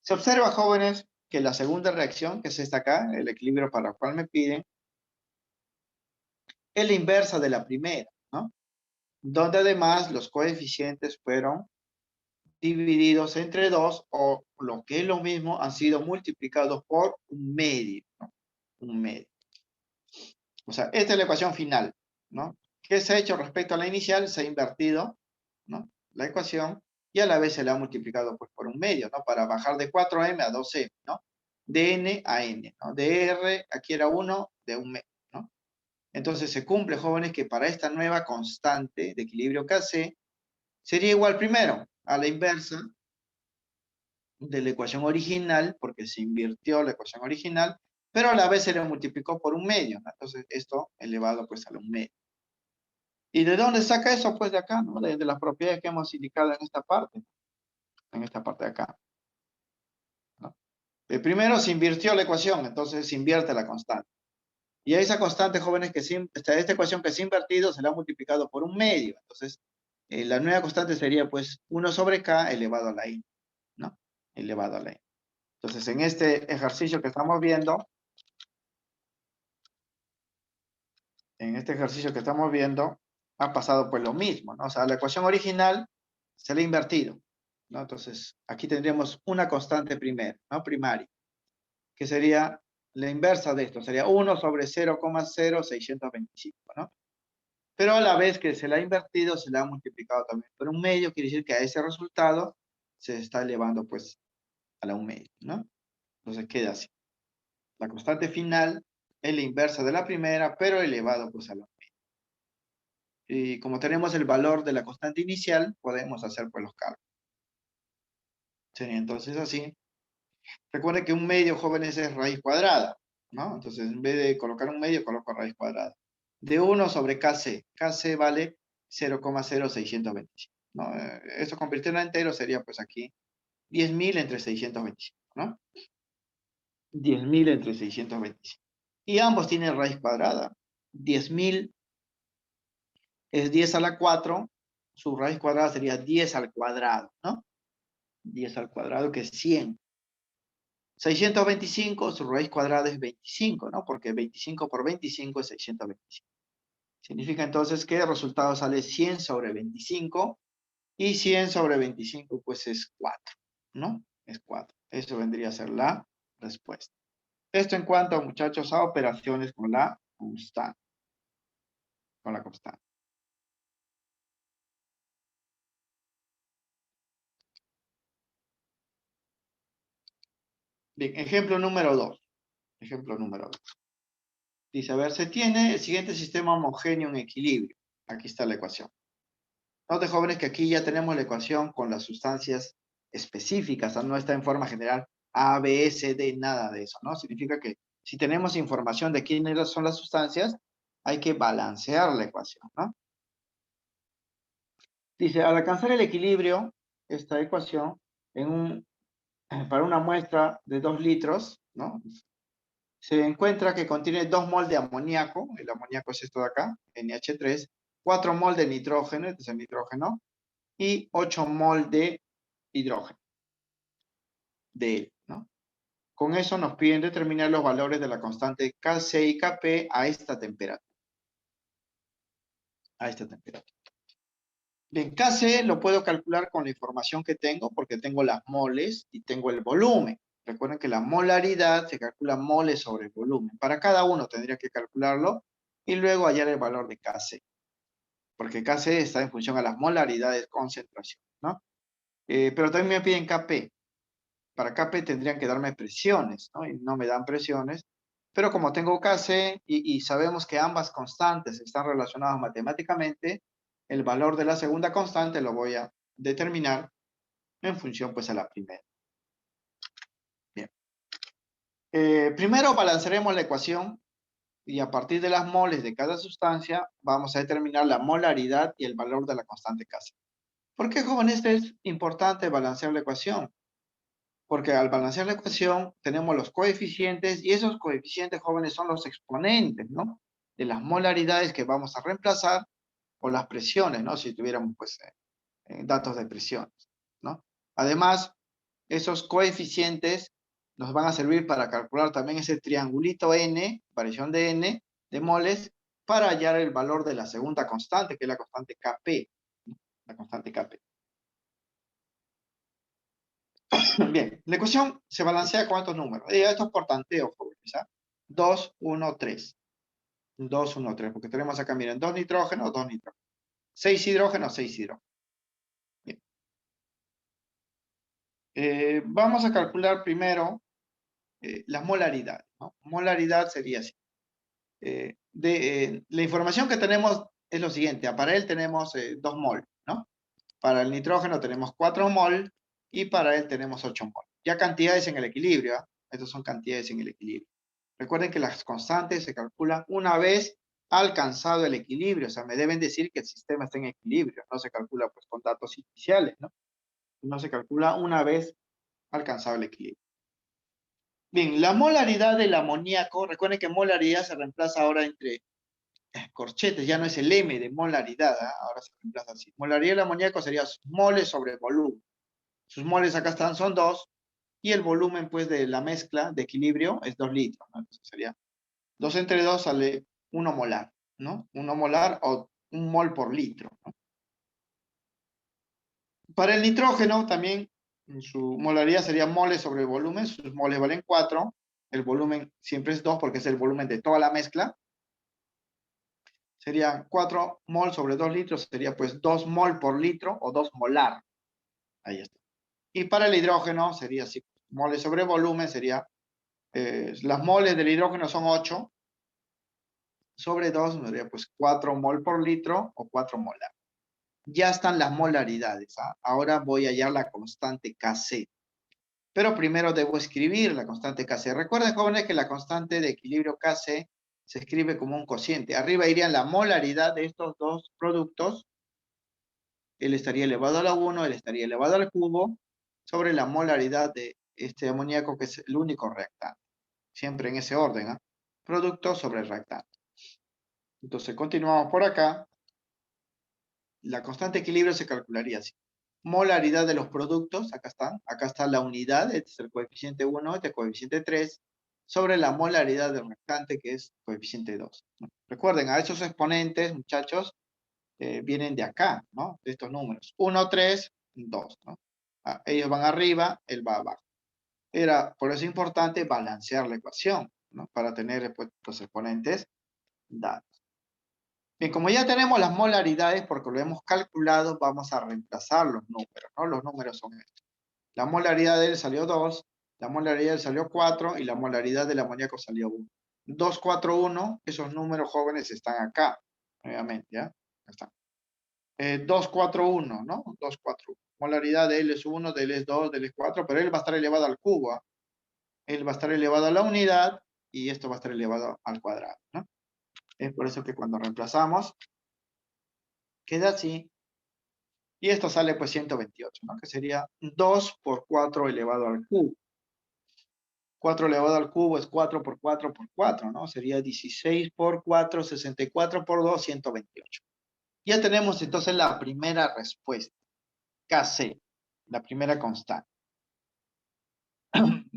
Se observa, jóvenes, que la segunda reacción, que es esta acá, el equilibrio para el cual me piden, es la inversa de la primera, ¿no? Donde además los coeficientes fueron divididos entre 2, o lo que es lo mismo, han sido multiplicados por un medio, ¿no? Un medio. O sea, esta es la ecuación final, ¿no? ¿Qué se ha hecho respecto a la inicial? Se ha invertido, ¿no? La ecuación, y a la vez se la ha multiplicado pues, por un medio, ¿no? Para bajar de 4m a 2m, ¿no? De n a n, ¿no? De r, aquí era 1, de un medio, ¿no? Entonces se cumple, jóvenes, que para esta nueva constante de equilibrio Kc sería igual primero a la inversa de la ecuación original, porque se invirtió la ecuación original, pero a la vez se le multiplicó por un medio, ¿no? Entonces esto elevado pues a un medio. ¿Y de dónde saca eso? Pues de acá, ¿no? De las propiedades que hemos indicado en esta parte de acá, ¿no? Primero se invirtió la ecuación, entonces se invierte la constante. Y a esa constante, jóvenes, esta ecuación que se ha invertido se la ha multiplicado por un medio. Entonces, la nueva constante sería pues 1 sobre k elevado a la i, ¿no? Elevado a la i. Entonces, en este ejercicio que estamos viendo, ha pasado pues lo mismo, ¿no? O sea, la ecuación original se la ha invertido, ¿no? Entonces, aquí tendríamos una constante primera, ¿no? Primaria, que sería la inversa de esto, sería 1 sobre 0,0625, ¿no? Pero a la vez que se la ha invertido, se la ha multiplicado también por un medio, quiere decir que a ese resultado se está elevando pues a la un medio, ¿no? Entonces queda así. La constante final es la inversa de la primera, pero elevado pues a la un medio. Y como tenemos el valor de la constante inicial, podemos hacer pues los cálculos. Sería entonces así. Recuerden que un medio, jóvenes, es raíz cuadrada, ¿no? Entonces, en vez de colocar un medio, coloco raíz cuadrada. De 1 sobre Kc. Kc vale 0,0625, ¿no? Esto convirtiendo a entero sería, pues aquí, 10.000 entre 625, ¿no? 10.000 entre 625. Y ambos tienen raíz cuadrada. 10.000 es 10 a la 4. Su raíz cuadrada sería 10 al cuadrado, ¿no? 10 al cuadrado, que es 100. 625, su raíz cuadrada es 25, ¿no? Porque 25 por 25 es 625. Significa entonces que el resultado sale 100 sobre 25, y 100 sobre 25 pues es 4, ¿no? Es 4. Eso vendría a ser la respuesta. Esto en cuanto, muchachos, a operaciones con la constante. con la constante. Bien, ejemplo número 2. Ejemplo número 2. Dice, a ver, se tiene el siguiente sistema homogéneo en equilibrio. Aquí está la ecuación. Noten, jóvenes, que aquí ya tenemos la ecuación con las sustancias específicas, no está en forma general A, B, C, D, nada de eso, ¿no? Significa que si tenemos información de quiénes son las sustancias, hay que balancear la ecuación, ¿no? Dice, al alcanzar el equilibrio, esta ecuación, para una muestra de 2 litros, ¿no? Se encuentra que contiene 2 mol de amoníaco, el amoníaco es esto de acá, NH3, 4 mol de nitrógeno, este es el nitrógeno, y 8 mol de hidrógeno, de él, ¿no? Con eso nos piden determinar los valores de la constante Kc y Kp a esta temperatura. A esta temperatura. Bien, Kc lo puedo calcular con la información que tengo porque tengo las moles y tengo el volumen. Recuerden que la molaridad se calcula moles sobre el volumen. Para cada uno tendría que calcularlo y luego hallar el valor de Kc. Porque Kc está en función a las molaridades concentración, ¿no? Pero también me piden Kp. Para Kp tendrían que darme presiones, ¿no? Y no me dan presiones. Pero como tengo Kc y sabemos que ambas constantes están relacionadas matemáticamente, el valor de la segunda constante lo voy a determinar en función pues a la primera. Bien. Primero balancearemos la ecuación y a partir de las moles de cada sustancia vamos a determinar la molaridad y el valor de la constante Kc. ¿Por qué, jóvenes, es importante balancear la ecuación? Porque al balancear la ecuación tenemos los coeficientes y esos coeficientes, jóvenes, son los exponentes, ¿no? De las molaridades que vamos a reemplazar o las presiones, ¿no? Si tuviéramos pues datos de presiones, ¿no? Además, esos coeficientes nos van a servir para calcular también ese triangulito n, variación de n, de moles, para hallar el valor de la segunda constante, que es la constante Kp, ¿no? La constante Kp. Bien, la ecuación se balancea con estos números. Esto es por tanteo, jóvenes, ¿ah? 2, 1, 3. 2, 1, 3, porque tenemos acá, miren, 2 nitrógenos, 2 nitrógenos. 6 hidrógenos, 6 hidrógenos. Bien. Vamos a calcular primero las molaridades, ¿no? Molaridad sería así. La información que tenemos es lo siguiente. Para él tenemos 2 mol, ¿no? Para el nitrógeno tenemos 4 mol y para él tenemos 8 mol. Ya cantidades en el equilibrio, ¿eh? Estas son cantidades en el equilibrio. Recuerden que las constantes se calculan una vez alcanzado el equilibrio. O sea, me deben decir que el sistema está en equilibrio. No se calcula pues con datos iniciales, ¿no? No se calcula una vez alcanzado el equilibrio. Bien, la molaridad del amoníaco, recuerden que molaridad se reemplaza ahora entre corchetes, ya no es el M de molaridad, ¿eh? Ahora se reemplaza así. Molaridad del amoníaco sería moles sobre volumen. Sus moles acá están, son 2, y el volumen pues de la mezcla de equilibrio es 2 litros, ¿no? Entonces sería 2 entre 2 sale 1 molar, ¿no? 1 molar o 1 mol por litro, ¿no? Para el nitrógeno también su molaridad sería moles sobre volumen, sus moles valen 4, el volumen siempre es 2 porque es el volumen de toda la mezcla. Sería 4 mol sobre 2 litros, sería pues 2 mol por litro o 2 molar. Ahí está. Y para el hidrógeno sería así, moles sobre volumen sería, las moles del hidrógeno son 8, sobre 2 sería pues 4 mol por litro o 4 molar. Ya están las molaridades, ¿ah? Ahora voy a hallar la constante Kc. Pero primero debo escribir la constante Kc. Recuerden, jóvenes, que la constante de equilibrio Kc se escribe como un cociente. Arriba irían la molaridad de estos dos productos. Él estaría elevado a la 1, él estaría elevado al cubo, sobre la molaridad de este amoníaco, que es el único reactante. Siempre en ese orden, ¿eh? Producto sobre reactante. Entonces continuamos por acá. La constante de equilibrio se calcularía así. Molaridad de los productos, acá están. Acá está la unidad, este es el coeficiente 1, este es el coeficiente 3, sobre la molaridad del reactante, que es coeficiente 2. Recuerden, a esos exponentes, muchachos, vienen de acá, ¿no? De estos números. 1, 3, 2, ¿no? Ellos van arriba, él va abajo. Por eso es importante balancear la ecuación, ¿no? Para tener pues, los exponentes dados. Bien, como ya tenemos las molaridades, porque lo hemos calculado, vamos a reemplazar los números, ¿no? Los números son estos. La molaridad de él salió 2, la molaridad de él salió 4 y la molaridad del amoníaco salió 1. 2, 4, 1, esos números jóvenes están acá, nuevamente, ¿ya? Están. 2, 4, 1, ¿no? 2, 4, 1. Molaridad de él es 1, de él es 2, de él es 4, pero él va a estar elevado al cubo, ¿ah? Él va a estar elevado a la unidad y esto va a estar elevado al cuadrado, ¿no? Es por eso que cuando reemplazamos, queda así. Y esto sale pues 128, ¿no? Que sería 2 por 4 elevado al cubo. 4 elevado al cubo es 4 por 4 por 4, ¿no? Sería 16 por 4, 64 por 2, 128. Ya tenemos entonces la primera respuesta, KC, la primera constante.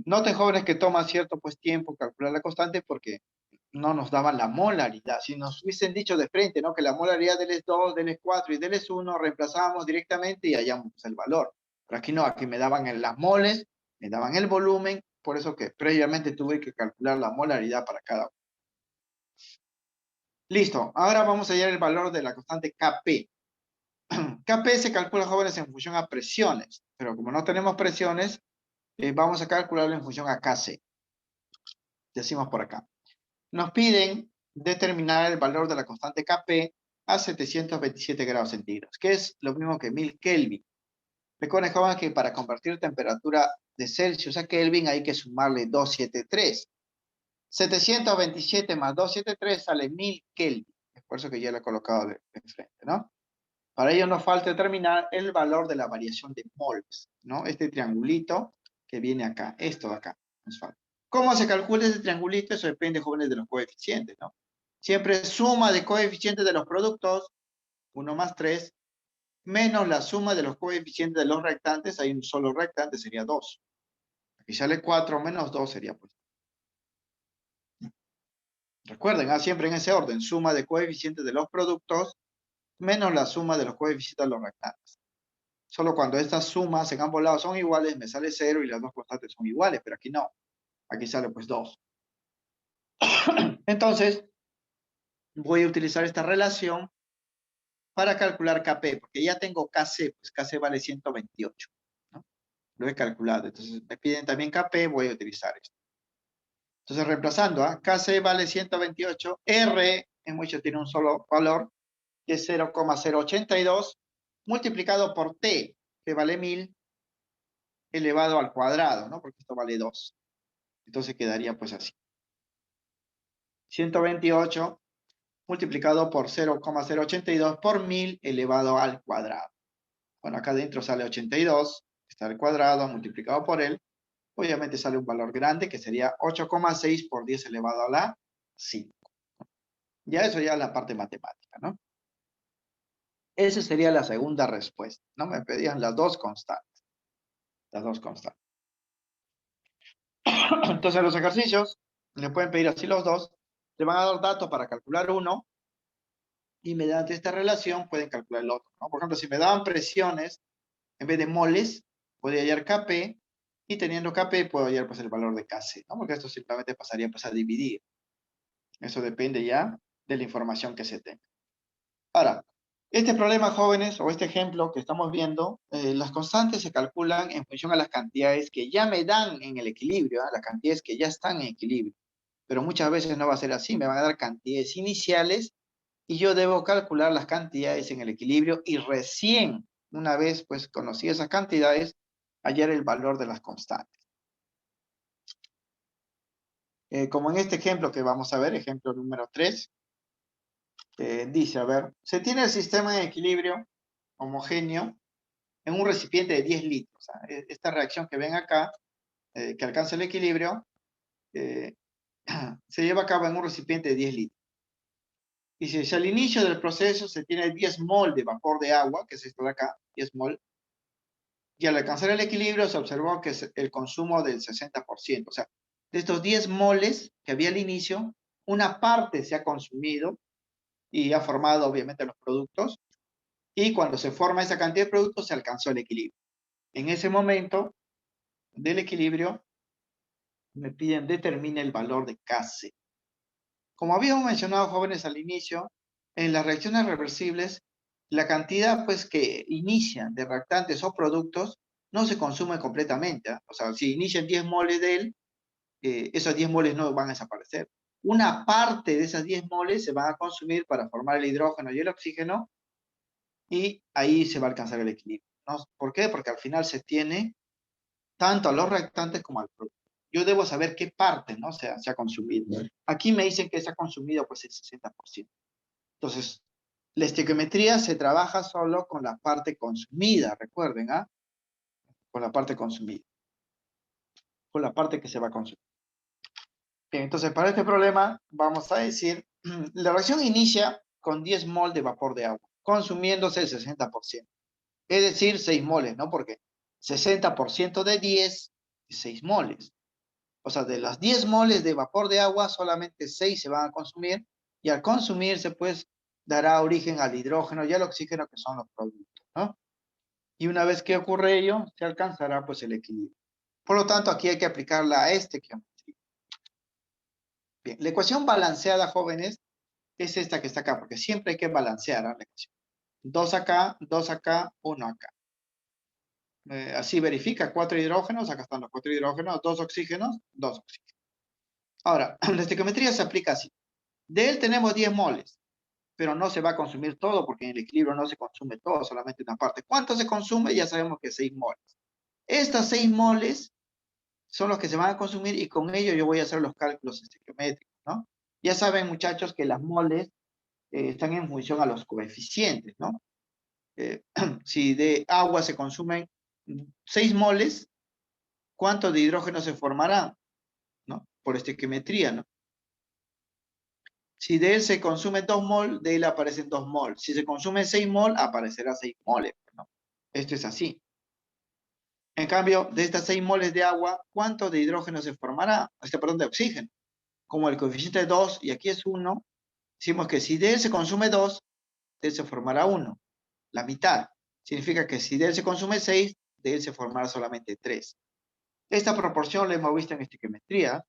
Noten, jóvenes, que toma cierto pues tiempo calcular la constante porque no nos daban la molaridad. Si nos hubiesen dicho de frente, ¿no? Que la molaridad del es 2, del es 4 y del es 1, reemplazábamos directamente y hallamos el valor. Pero aquí no, aquí me daban las moles, me daban el volumen, por eso que previamente tuve que calcular la molaridad para cada uno. Listo, ahora vamos a hallar el valor de la constante Kp. Kp se calcula, jóvenes, en función a presiones, pero como no tenemos presiones, vamos a calcularlo en función a Kc. Decimos por acá. Nos piden determinar el valor de la constante Kp a 727 grados centígrados, que es lo mismo que 1000 Kelvin. Recuerden, jóvenes, que para convertir temperatura de Celsius a Kelvin hay que sumarle 273. 727 más 273 sale 1000 Kelvin. Es por eso que ya lo he colocado de frente, ¿no? Para ello nos falta determinar el valor de la variación de moles, ¿no? Este triangulito que viene acá, esto de acá, nos falta. ¿Cómo se calcula ese triangulito? Eso depende, jóvenes, de los coeficientes, ¿no? Siempre suma de coeficientes de los productos, 1 más 3, menos la suma de los coeficientes de los rectantes, hay un solo rectante, sería 2. Aquí sale 4 menos 2 sería pues. Recuerden, siempre en ese orden, suma de coeficientes de los productos, menos la suma de los coeficientes de los rectantes. Solo cuando estas sumas en ambos lados son iguales, me sale 0 y las dos constantes son iguales, pero aquí no. Aquí sale pues 2. Entonces, voy a utilizar esta relación para calcular Kp, porque ya tengo Kc, pues Kc vale 128, ¿no? Lo he calculado, entonces me piden también Kp, voy a utilizar esto. Entonces, reemplazando, Kc vale 128, R en mucho tiene un solo valor, que es 0,082, multiplicado por T, que vale 1000, elevado al cuadrado, ¿no? Porque esto vale 2. Entonces quedaría pues así. 128 multiplicado por 0,082 por 1000 elevado al cuadrado. Bueno, acá adentro sale 82, está al cuadrado multiplicado por él. Obviamente sale un valor grande que sería 8,6 por 10 elevado a la 5. Ya eso ya es la parte matemática, ¿no? Esa sería la segunda respuesta, ¿no? Me pedían las dos constantes. Las dos constantes. Entonces los ejercicios, le pueden pedir así los dos, le van a dar datos para calcular uno, y mediante esta relación pueden calcular el otro, ¿no? Por ejemplo, si me daban presiones, en vez de moles, podría hallar Kp, y teniendo Kp puedo hallar pues el valor de Kc, ¿no? Porque esto simplemente pasaría pues a dividir. Eso depende ya de la información que se tenga. Ahora, este problema, jóvenes, o este ejemplo que estamos viendo, las constantes se calculan en función a las cantidades que ya me dan en el equilibrio, las cantidades que ya están en equilibrio. Pero muchas veces no va a ser así, me van a dar cantidades iniciales y yo debo calcular las cantidades en el equilibrio y recién, una vez pues conocí esas cantidades, hallar el valor de las constantes. Como en este ejemplo que vamos a ver, ejemplo número 3, dice, a ver, se tiene el sistema en equilibrio homogéneo en un recipiente de 10 litros. Esta reacción que ven acá, que alcanza el equilibrio, se lleva a cabo en un recipiente de 10 litros. Y si al inicio del proceso se tiene 10 mol de vapor de agua, que es esto de acá, 10 mol, y al alcanzar el equilibrio se observó que es el consumo del 60%. O sea, de estos 10 moles que había al inicio, una parte se ha consumido y ha formado obviamente los productos, y cuando se forma esa cantidad de productos se alcanzó el equilibrio. En ese momento del equilibrio me piden determine el valor de Kc. Como habíamos mencionado, jóvenes, al inicio, en las reacciones reversibles, la cantidad pues que inician de reactantes o productos no se consume completamente. ¿Ah? O sea, si inician 10 moles de él, esos 10 moles no van a desaparecer. Una parte de esas 10 moles se van a consumir para formar el hidrógeno y el oxígeno, y ahí se va a alcanzar el equilibrio, ¿no? ¿Por qué? Porque al final se tiene tanto a los reactantes como al producto. Yo debo saber qué parte, ¿no? Se ha consumido. Aquí me dicen que se ha consumido pues el 60%. Entonces, la estequiometría se trabaja solo con la parte consumida, recuerden, ¿ah? Con la parte consumida, con la parte que se va a consumir. Bien, entonces para este problema vamos a decir, la reacción inicia con 10 mol de vapor de agua, consumiéndose el 60%. Es decir, 6 moles, ¿no? Porque 60% de 10 es 6 moles. O sea, de las 10 moles de vapor de agua, solamente 6 se van a consumir, y al consumirse, pues, dará origen al hidrógeno y al oxígeno, que son los productos, ¿no? Y una vez que ocurre ello, se alcanzará, pues, el equilibrio. Por lo tanto, aquí hay que aplicarla a este geometría. Bien, la ecuación balanceada, jóvenes, es esta que está acá, porque siempre hay que balancear, ¿no? La ecuación. 2 acá, 2 acá, 1 acá. Así verifica 4 hidrógenos, acá están los 4 hidrógenos, 2 oxígenos, 2 oxígenos. Ahora, la estequiometría se aplica así. De él tenemos 10 moles, pero no se va a consumir todo, porque en el equilibrio no se consume todo, solamente una parte. ¿Cuánto se consume? Ya sabemos que 6 moles. Estas 6 moles son los que se van a consumir, y con ello yo voy a hacer los cálculos estequiométricos, ¿no? Ya saben, muchachos, que las moles están en función a los coeficientes, ¿no? Si de agua se consumen 6 moles, ¿cuánto de hidrógeno se formará? ¿No? Por estequiometría, ¿no? Si de él se consume 2 mol, de él aparecen 2 mol. Si se consume 6 mol, aparecerá 6 moles, ¿no? Esto es así. En cambio, de estas 6 moles de agua, ¿cuánto de hidrógeno se formará? Perdón, de oxígeno. Como el coeficiente es 2 y aquí es 1, decimos que si de él se consume 2, de él se formará 1, la mitad. Significa que si de él se consume 6, de él se formará solamente 3. Esta proporción la hemos visto en estequiometría.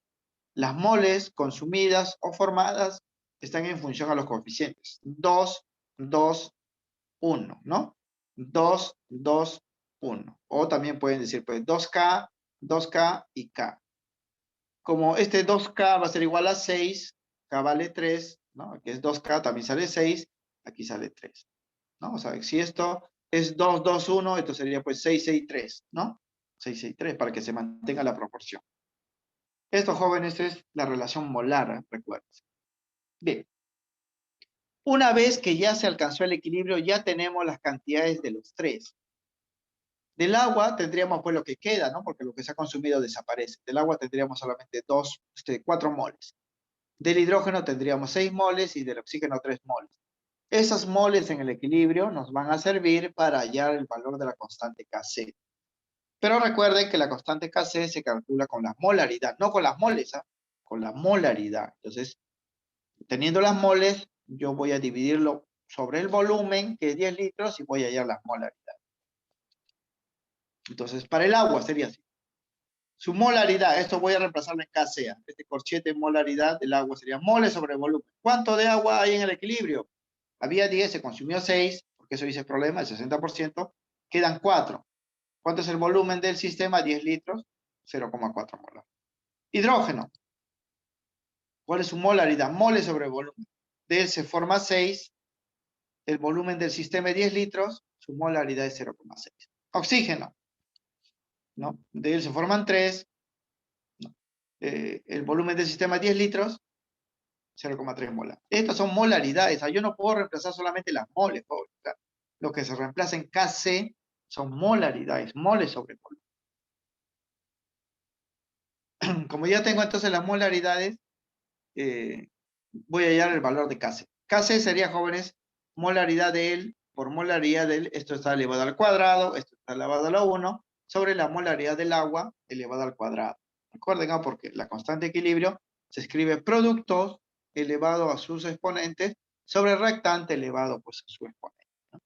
Las moles consumidas o formadas están en función a los coeficientes. 2, 2, 1, ¿no? 2, 2, 1. O también pueden decir, pues, 2K, 2K y K. Como este 2K va a ser igual a 6, K vale 3, ¿no? Aquí es 2K, también sale 6, aquí sale 3, ¿no? O sea, si esto es 2, 2, 1, esto sería pues 6, 6, 3, ¿no? 6, 6, 3, para que se mantenga la proporción. Esto, jóvenes, es la relación molar, ¿eh? Recuerden. Bien. Una vez que ya se alcanzó el equilibrio, ya tenemos las cantidades de los tres. Del agua tendríamos pues lo que queda, ¿no? Porque lo que se ha consumido desaparece. Del agua tendríamos solamente 4 moles. Del hidrógeno tendríamos 6 moles y del oxígeno 3 moles. Esas moles en el equilibrio nos van a servir para hallar el valor de la constante Kc. Pero recuerden que la constante Kc se calcula con la molaridad, no con las moles, ¿eh? Con la molaridad. Entonces, teniendo las moles, yo voy a dividirlo sobre el volumen, que es 10 litros, y voy a hallar las molaridades. Entonces, para el agua sería así. Su molaridad, esto voy a reemplazarlo en Kc. Este corchete molaridad del agua sería moles sobre volumen. ¿Cuánto de agua hay en el equilibrio? Había 10, se consumió 6, porque eso dice el problema, el 60%. Quedan 4. ¿Cuánto es el volumen del sistema? 10 litros, 0,4 molar. Hidrógeno. ¿Cuál es su molaridad? Moles sobre volumen. De él se forma 6. El volumen del sistema es 10 litros, su molaridad es 0,6. Oxígeno, ¿no? De él se forman 3, ¿no? El volumen del sistema es 10 litros, 0,3 molar. Estas son molaridades, yo no puedo reemplazar solamente las moles, pobre. Lo que se reemplaza en Kc son molaridades, moles sobre volumen. Como ya tengo entonces las molaridades, voy a hallar el valor de Kc. Kc sería, jóvenes, molaridad de él por molaridad de él, esto está elevado al cuadrado, esto está elevado a la 1, sobre la molaridad del agua elevado al cuadrado. Recuerden, ¿no? Porque la constante de equilibrio se escribe productos elevado a sus exponentes sobre reactante elevado pues a su exponente, ¿no?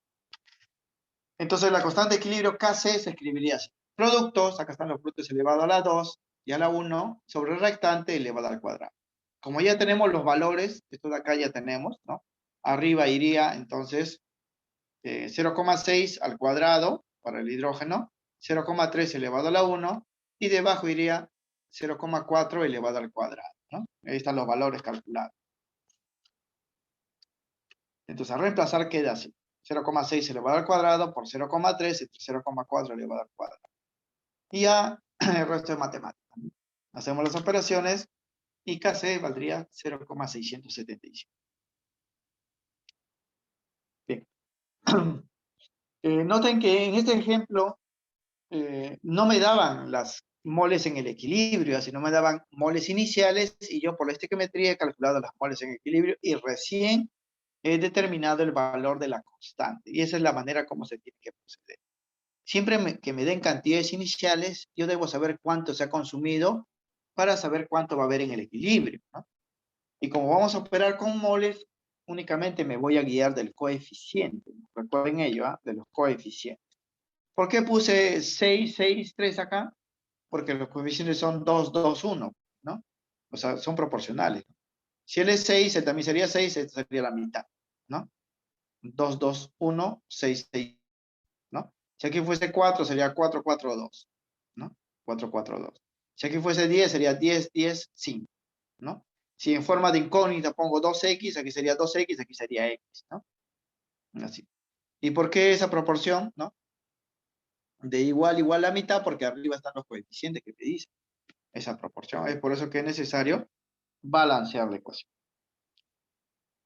Entonces la constante de equilibrio Kc se escribiría así. Productos, acá están los productos elevado a la 2 y a la 1 sobre reactante elevado al cuadrado. Como ya tenemos los valores, esto de acá ya tenemos, ¿no? Arriba iría entonces 0,6 al cuadrado para el hidrógeno, 0,3 elevado a la 1, y debajo iría 0,4 elevado al cuadrado, ¿no? Ahí están los valores calculados. Entonces, al reemplazar queda así. 0,6 elevado al cuadrado por 0,3 entre 0,4 elevado al cuadrado. Y ya el resto de matemáticas, ¿no? Hacemos las operaciones y KC valdría 0,675. Bien. Noten que en este ejemplo no me daban las moles en el equilibrio, sino me daban moles iniciales y yo por la estequiometría he calculado las moles en equilibrio y recién he determinado el valor de la constante. Y esa es la manera como se tiene que proceder. Siempre que me den cantidades iniciales, yo debo saber cuánto se ha consumido para saber cuánto va a haber en el equilibrio, ¿no? Y como vamos a operar con moles, únicamente me voy a guiar del coeficiente. Recuerden ello, ¿eh? De los coeficientes. ¿Por qué puse 6, 6, 3 acá? Porque los coeficientes son 2, 2, 1, ¿no? O sea, son proporcionales. Si él es 6, él también sería 6, esto sería la mitad, ¿no? 2, 2, 1, 6, 6, ¿no? Si aquí fuese 4, sería 4, 4, 2, ¿no? 4, 4, 2. Si aquí fuese 10, sería 10, 10, 5, ¿no? Si en forma de incógnita pongo 2x, aquí sería 2x, aquí sería x, ¿no? Así. ¿Y por qué esa proporción, no? De igual, igual a mitad, porque arriba están los coeficientes que me dicen esa proporción. Es por eso que es necesario balancear la ecuación.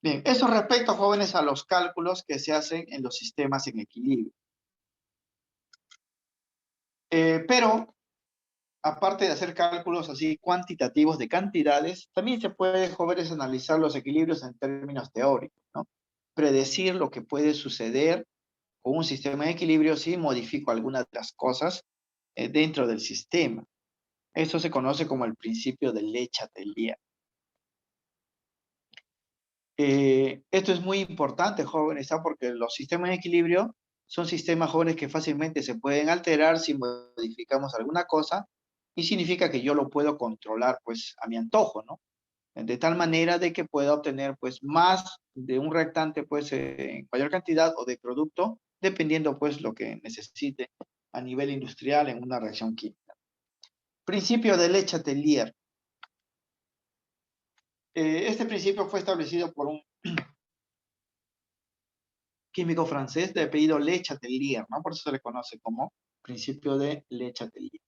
Bien, eso respecto, jóvenes, a los cálculos que se hacen en los sistemas en equilibrio. Pero, aparte de hacer cálculos así cuantitativos de cantidades, también se puede, jóvenes, analizar los equilibrios en términos teóricos, ¿no? Predecir lo que puede suceder con un sistema de equilibrio si modifico algunas de las cosas dentro del sistema. Eso se conoce como el principio de Le Chatelier. Esto es muy importante, jóvenes, ¿ah? Porque los sistemas de equilibrio son sistemas, jóvenes, que fácilmente se pueden alterar si modificamos alguna cosa, y significa que yo lo puedo controlar, pues, a mi antojo, ¿no? De tal manera de que pueda obtener, pues, más de un reactante, pues, en mayor cantidad o de producto, dependiendo, pues, lo que necesite a nivel industrial en una reacción química. Principio de Le Chatelier. Este principio fue establecido por un químico francés de apellido Le Chatelier, ¿no? Por eso se le conoce como principio de Le Chatelier.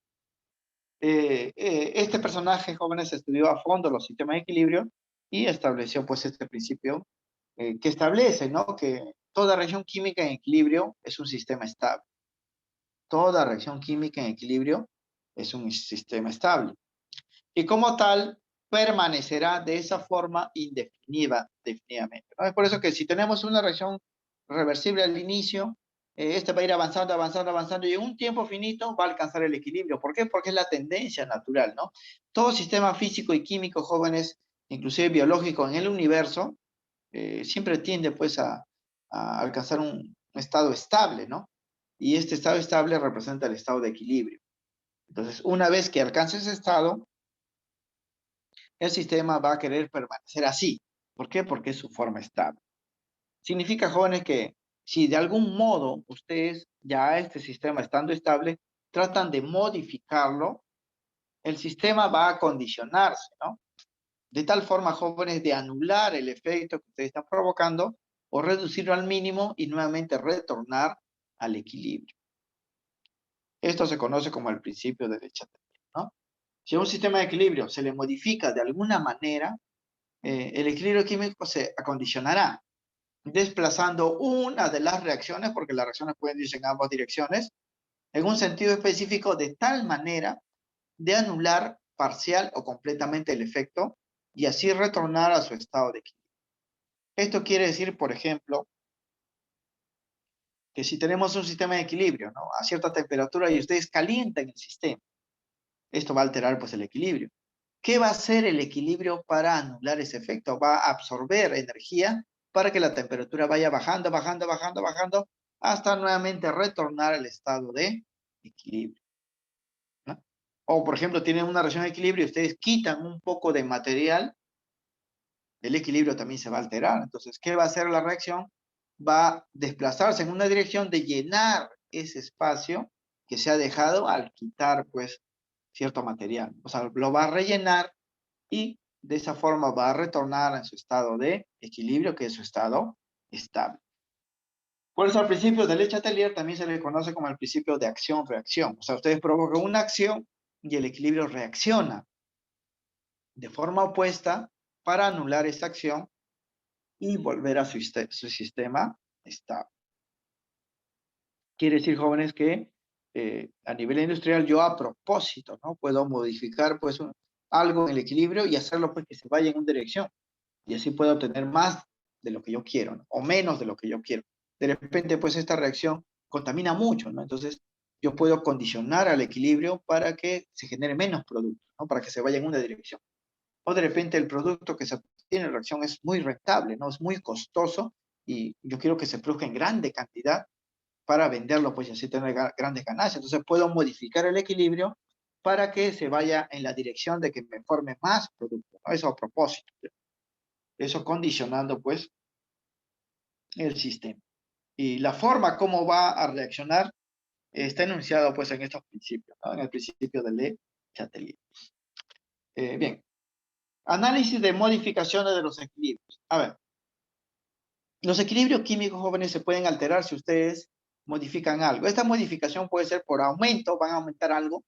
Este personaje, jóvenes, estudió a fondo los sistemas de equilibrio y estableció, pues, este principio que establece, ¿no? Que toda reacción química en equilibrio es un sistema estable. Toda reacción química en equilibrio es un sistema estable. Y como tal, permanecerá de esa forma indefinidamente, ¿no? Es por eso que si tenemos una reacción reversible al inicio, este va a ir avanzando, avanzando, avanzando, y en un tiempo finito va a alcanzar el equilibrio. ¿Por qué? Porque es la tendencia natural, ¿no? Todo sistema físico y químico, jóvenes, inclusive biológico en el universo, siempre tiende, pues, a alcanzar un estado estable, ¿no? Y este estado estable representa el estado de equilibrio. Entonces, una vez que alcance ese estado, el sistema va a querer permanecer así. ¿Por qué? Porque es su forma estable. Significa, jóvenes, que si de algún modo ustedes, ya este sistema estando estable, tratan de modificarlo, el sistema va a condicionarse, ¿no? De tal forma, jóvenes, de anular el efecto que ustedes están provocando o reducirlo al mínimo y nuevamente retornar al equilibrio. Esto se conoce como el principio de Le Chatelier, ¿no? Si a un sistema de equilibrio se le modifica de alguna manera, el equilibrio químico se acondicionará, desplazando una de las reacciones, porque las reacciones pueden irse en ambas direcciones, en un sentido específico, de tal manera de anular parcial o completamente el efecto y así retornar a su estado de equilibrio. Esto quiere decir, por ejemplo, que si tenemos un sistema de equilibrio, ¿no?, a cierta temperatura y ustedes calientan el sistema, esto va a alterar, pues, el equilibrio. ¿Qué va a hacer el equilibrio para anular ese efecto? Va a absorber energía para que la temperatura vaya bajando, bajando, bajando, bajando, hasta nuevamente retornar al estado de equilibrio, ¿no? O, por ejemplo, tienen una reacción de equilibrio y ustedes quitan un poco de material el equilibrio también se va a alterar. Entonces, ¿qué va a hacer la reacción? Va a desplazarse en una dirección de llenar ese espacio que se ha dejado al quitar, pues, cierto material. O sea, lo va a rellenar y de esa forma va a retornar a su estado de equilibrio, que es su estado estable. Por eso al principio de Le Chatelier también se le conoce como el principio de acción-reacción. O sea, ustedes provocan una acción y el equilibrio reacciona de forma opuesta para anular esta acción y volver a su sistema estable. Quiere decir, jóvenes, que a nivel industrial yo a propósito, ¿no? Puedo modificar pues algo en el equilibrio y hacerlo pues que se vaya en una dirección. Y así puedo obtener más de lo que yo quiero, ¿no? O menos de lo que yo quiero. De repente pues esta reacción contamina mucho, ¿no? Entonces yo puedo condicionar al equilibrio para que se genere menos producto, ¿no? Para que se vaya en una dirección. O de repente el producto que se obtiene en reacción es muy rentable, ¿no? Es muy costoso y yo quiero que se produzca en grande cantidad para venderlo, pues y así tener grandes ganancias. Entonces puedo modificar el equilibrio para que se vaya en la dirección de que me forme más producto, ¿no? Eso a propósito. Eso condicionando, pues, el sistema. Y la forma como va a reaccionar está enunciado, pues, en estos principios, ¿no? En el principio de Le Chatelier. Bien. Análisis de modificaciones de los equilibrios. A ver, los equilibrios químicos, jóvenes, se pueden alterar si ustedes modifican algo. Esta modificación puede ser por aumento, van a aumentar algo,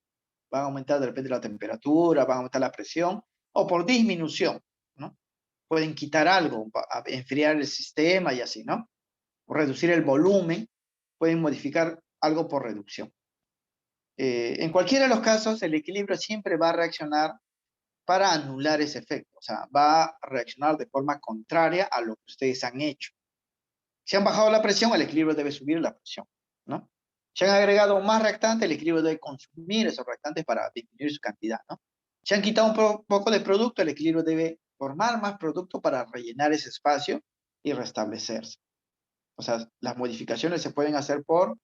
van a aumentar de repente la temperatura, van a aumentar la presión, o por disminución, ¿no? Pueden quitar algo, enfriar el sistema y así, ¿no? O reducir el volumen, pueden modificar algo por reducción. En cualquiera de los casos, el equilibrio siempre va a reaccionar para anular ese efecto, o sea, va a reaccionar de forma contraria a lo que ustedes han hecho. Si han bajado la presión, el equilibrio debe subir la presión, ¿no? Si han agregado más reactante, el equilibrio debe consumir esos reactantes para disminuir su cantidad, ¿no? Si han quitado un poco de producto, el equilibrio debe formar más producto para rellenar ese espacio y restablecerse. O sea, las modificaciones se pueden hacer por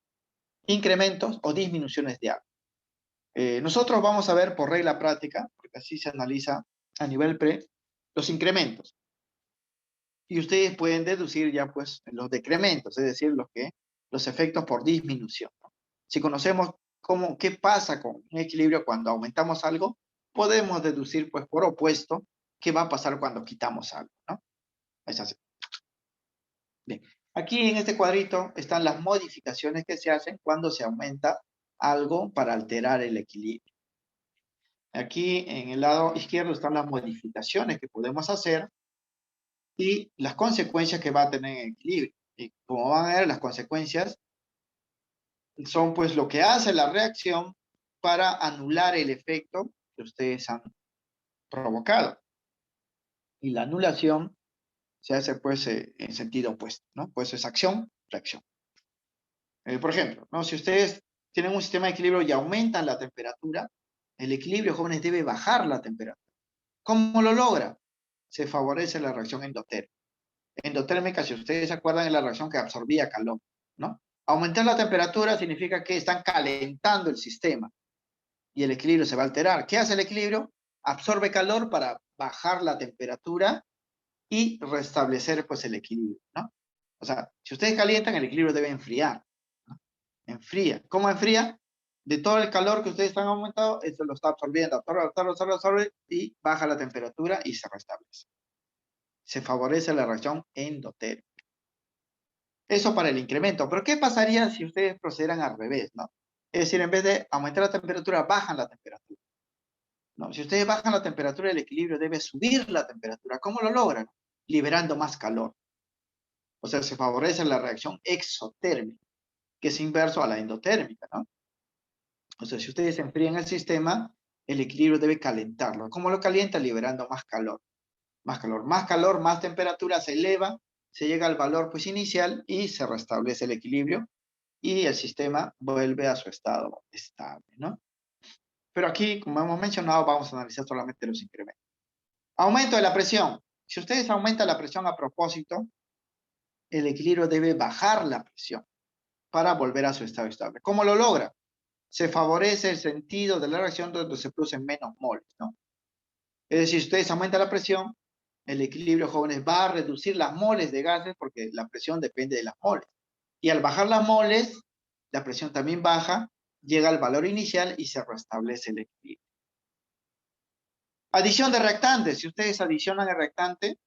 incrementos o disminuciones de algo. Nosotros vamos a ver por regla práctica, porque así se analiza a nivel pre, los incrementos. Y ustedes pueden deducir ya pues los decrementos, es decir, los efectos por disminución, ¿no? Si conocemos qué pasa con un equilibrio cuando aumentamos algo, podemos deducir pues por opuesto qué va a pasar cuando quitamos algo, ¿no? Es así. Bien, aquí en este cuadrito están las modificaciones que se hacen cuando se aumenta algo para alterar el equilibrio. Aquí en el lado izquierdo están las modificaciones que podemos hacer y las consecuencias que va a tener el equilibrio. Y como van a ver, las consecuencias son pues lo que hace la reacción para anular el efecto que ustedes han provocado. Y la anulación se hace pues en sentido opuesto, ¿no? Pues es acción, reacción. Por ejemplo, ¿no? Si ustedes tienen un sistema de equilibrio y aumentan la temperatura, el equilibrio, jóvenes, debe bajar la temperatura. ¿Cómo lo logra? Se favorece la reacción endotérmica. Endotérmica, si ustedes se acuerdan, es la reacción que absorbía calor, ¿no? Aumentar la temperatura significa que están calentando el sistema y el equilibrio se va a alterar. ¿Qué hace el equilibrio? Absorbe calor para bajar la temperatura y restablecer pues el equilibrio, ¿no? O sea, si ustedes calientan, el equilibrio debe enfriar, ¿no? Enfría. ¿Cómo enfría? De todo el calor que ustedes están aumentando, eso lo está absorbiendo, absorbe y baja la temperatura y se restablece. Se favorece la reacción endotérmica. Eso para el incremento. Pero ¿qué pasaría si ustedes procederan al revés, no? Es decir, en vez de aumentar la temperatura, bajan la temperatura. No, si ustedes bajan la temperatura, el equilibrio debe subir la temperatura. ¿Cómo lo logran? Liberando más calor. O sea, se favorece la reacción exotérmica, que es inverso a la endotérmica, ¿no? O sea, si ustedes enfrían el sistema, el equilibrio debe calentarlo. ¿Cómo lo calienta? Liberando más calor. Más calor, más calor, más temperatura, se eleva, se llega al valor pues inicial y se restablece el equilibrio y el sistema vuelve a su estado estable, ¿no? Pero aquí, como hemos mencionado, vamos a analizar solamente los incrementos. Aumento de la presión. Si ustedes aumentan la presión a propósito, el equilibrio debe bajar la presión para volver a su estado estable. ¿Cómo lo logra? Se favorece el sentido de la reacción donde se producen menos moles, ¿no? Es decir, si ustedes aumentan la presión, El equilibrio, jóvenes, va a reducir las moles de gases porque la presión depende de las moles. Y al bajar las moles, la presión también baja, llega al valor inicial y se restablece el equilibrio. Adición de reactantes. Si ustedes adicionan el reactante,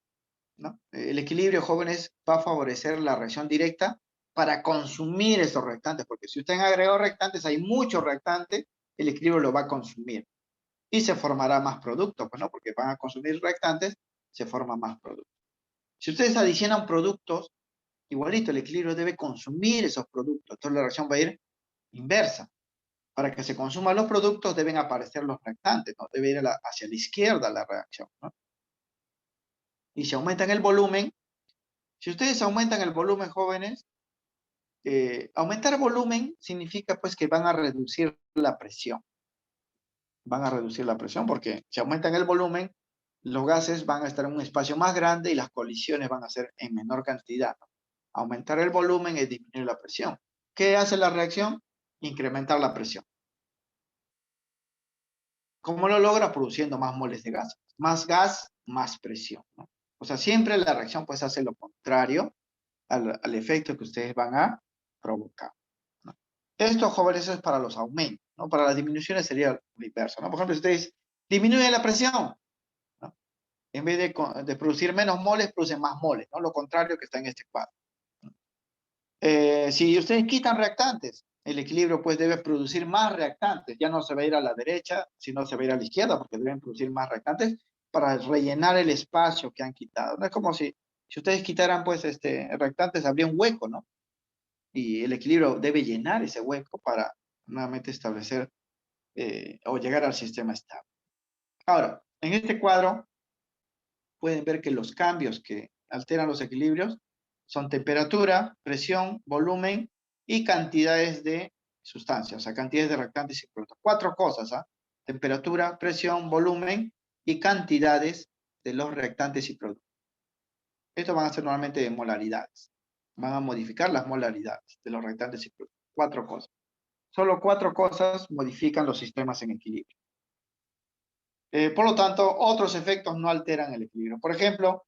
¿no? El equilibrio, jóvenes, va a favorecer la reacción directa para consumir esos reactantes, porque si usted agregó reactantes, hay muchos reactantes, el equilibrio lo va a consumir y se formará más producto, pues, ¿no? Porque van a consumir reactantes, se forma más producto. Si ustedes adicionan productos, igualito, el equilibrio debe consumir esos productos, entonces la reacción va a ir inversa. Para que se consuman los productos deben aparecer los reactantes, ¿no? Debe ir hacia la izquierda la reacción, ¿no? Y si aumentan el volumen, si ustedes aumentan el volumen, jóvenes, aumentar volumen significa pues que van a reducir la presión. Van a reducir la presión porque si aumentan el volumen, los gases van a estar en un espacio más grande y las colisiones van a ser en menor cantidad, ¿no? Aumentar el volumen es disminuir la presión. ¿Qué hace la reacción? Incrementar la presión. ¿Cómo lo logra? Produciendo más moles de gas. Más gas, más presión, ¿no? O sea, siempre la reacción pues hace lo contrario al efecto que ustedes van a provocar, ¿no? Esto, jóvenes, es para los aumentos, ¿no? Para las disminuciones sería lo inverso, ¿no? Por ejemplo, si ustedes disminuyen la presión, ¿no? En vez de producir menos moles, producen más moles, ¿no? Lo contrario que está en este cuadro, ¿no? Si ustedes quitan reactantes, el equilibrio pues debe producir más reactantes, ya no se va a ir a la derecha, sino se va a ir a la izquierda, porque deben producir más reactantes para rellenar el espacio que han quitado. No es como si ustedes quitaran pues reactantes, habría un hueco, ¿no? Y el equilibrio debe llenar ese hueco para nuevamente establecer o llegar al sistema estable. Ahora, en este cuadro pueden ver que los cambios que alteran los equilibrios son temperatura, presión, volumen y cantidades de sustancias, o sea, cantidades de reactantes y productos. Cuatro cosas, ¿ah? Temperatura, presión, volumen y cantidades de los reactantes y productos. Estos van a ser normalmente molaridades. Van a modificar las molaridades de los reactantes y productos. Cuatro cosas. Solo cuatro cosas modifican los sistemas en equilibrio. Por lo tanto, otros efectos no alteran el equilibrio. Por ejemplo,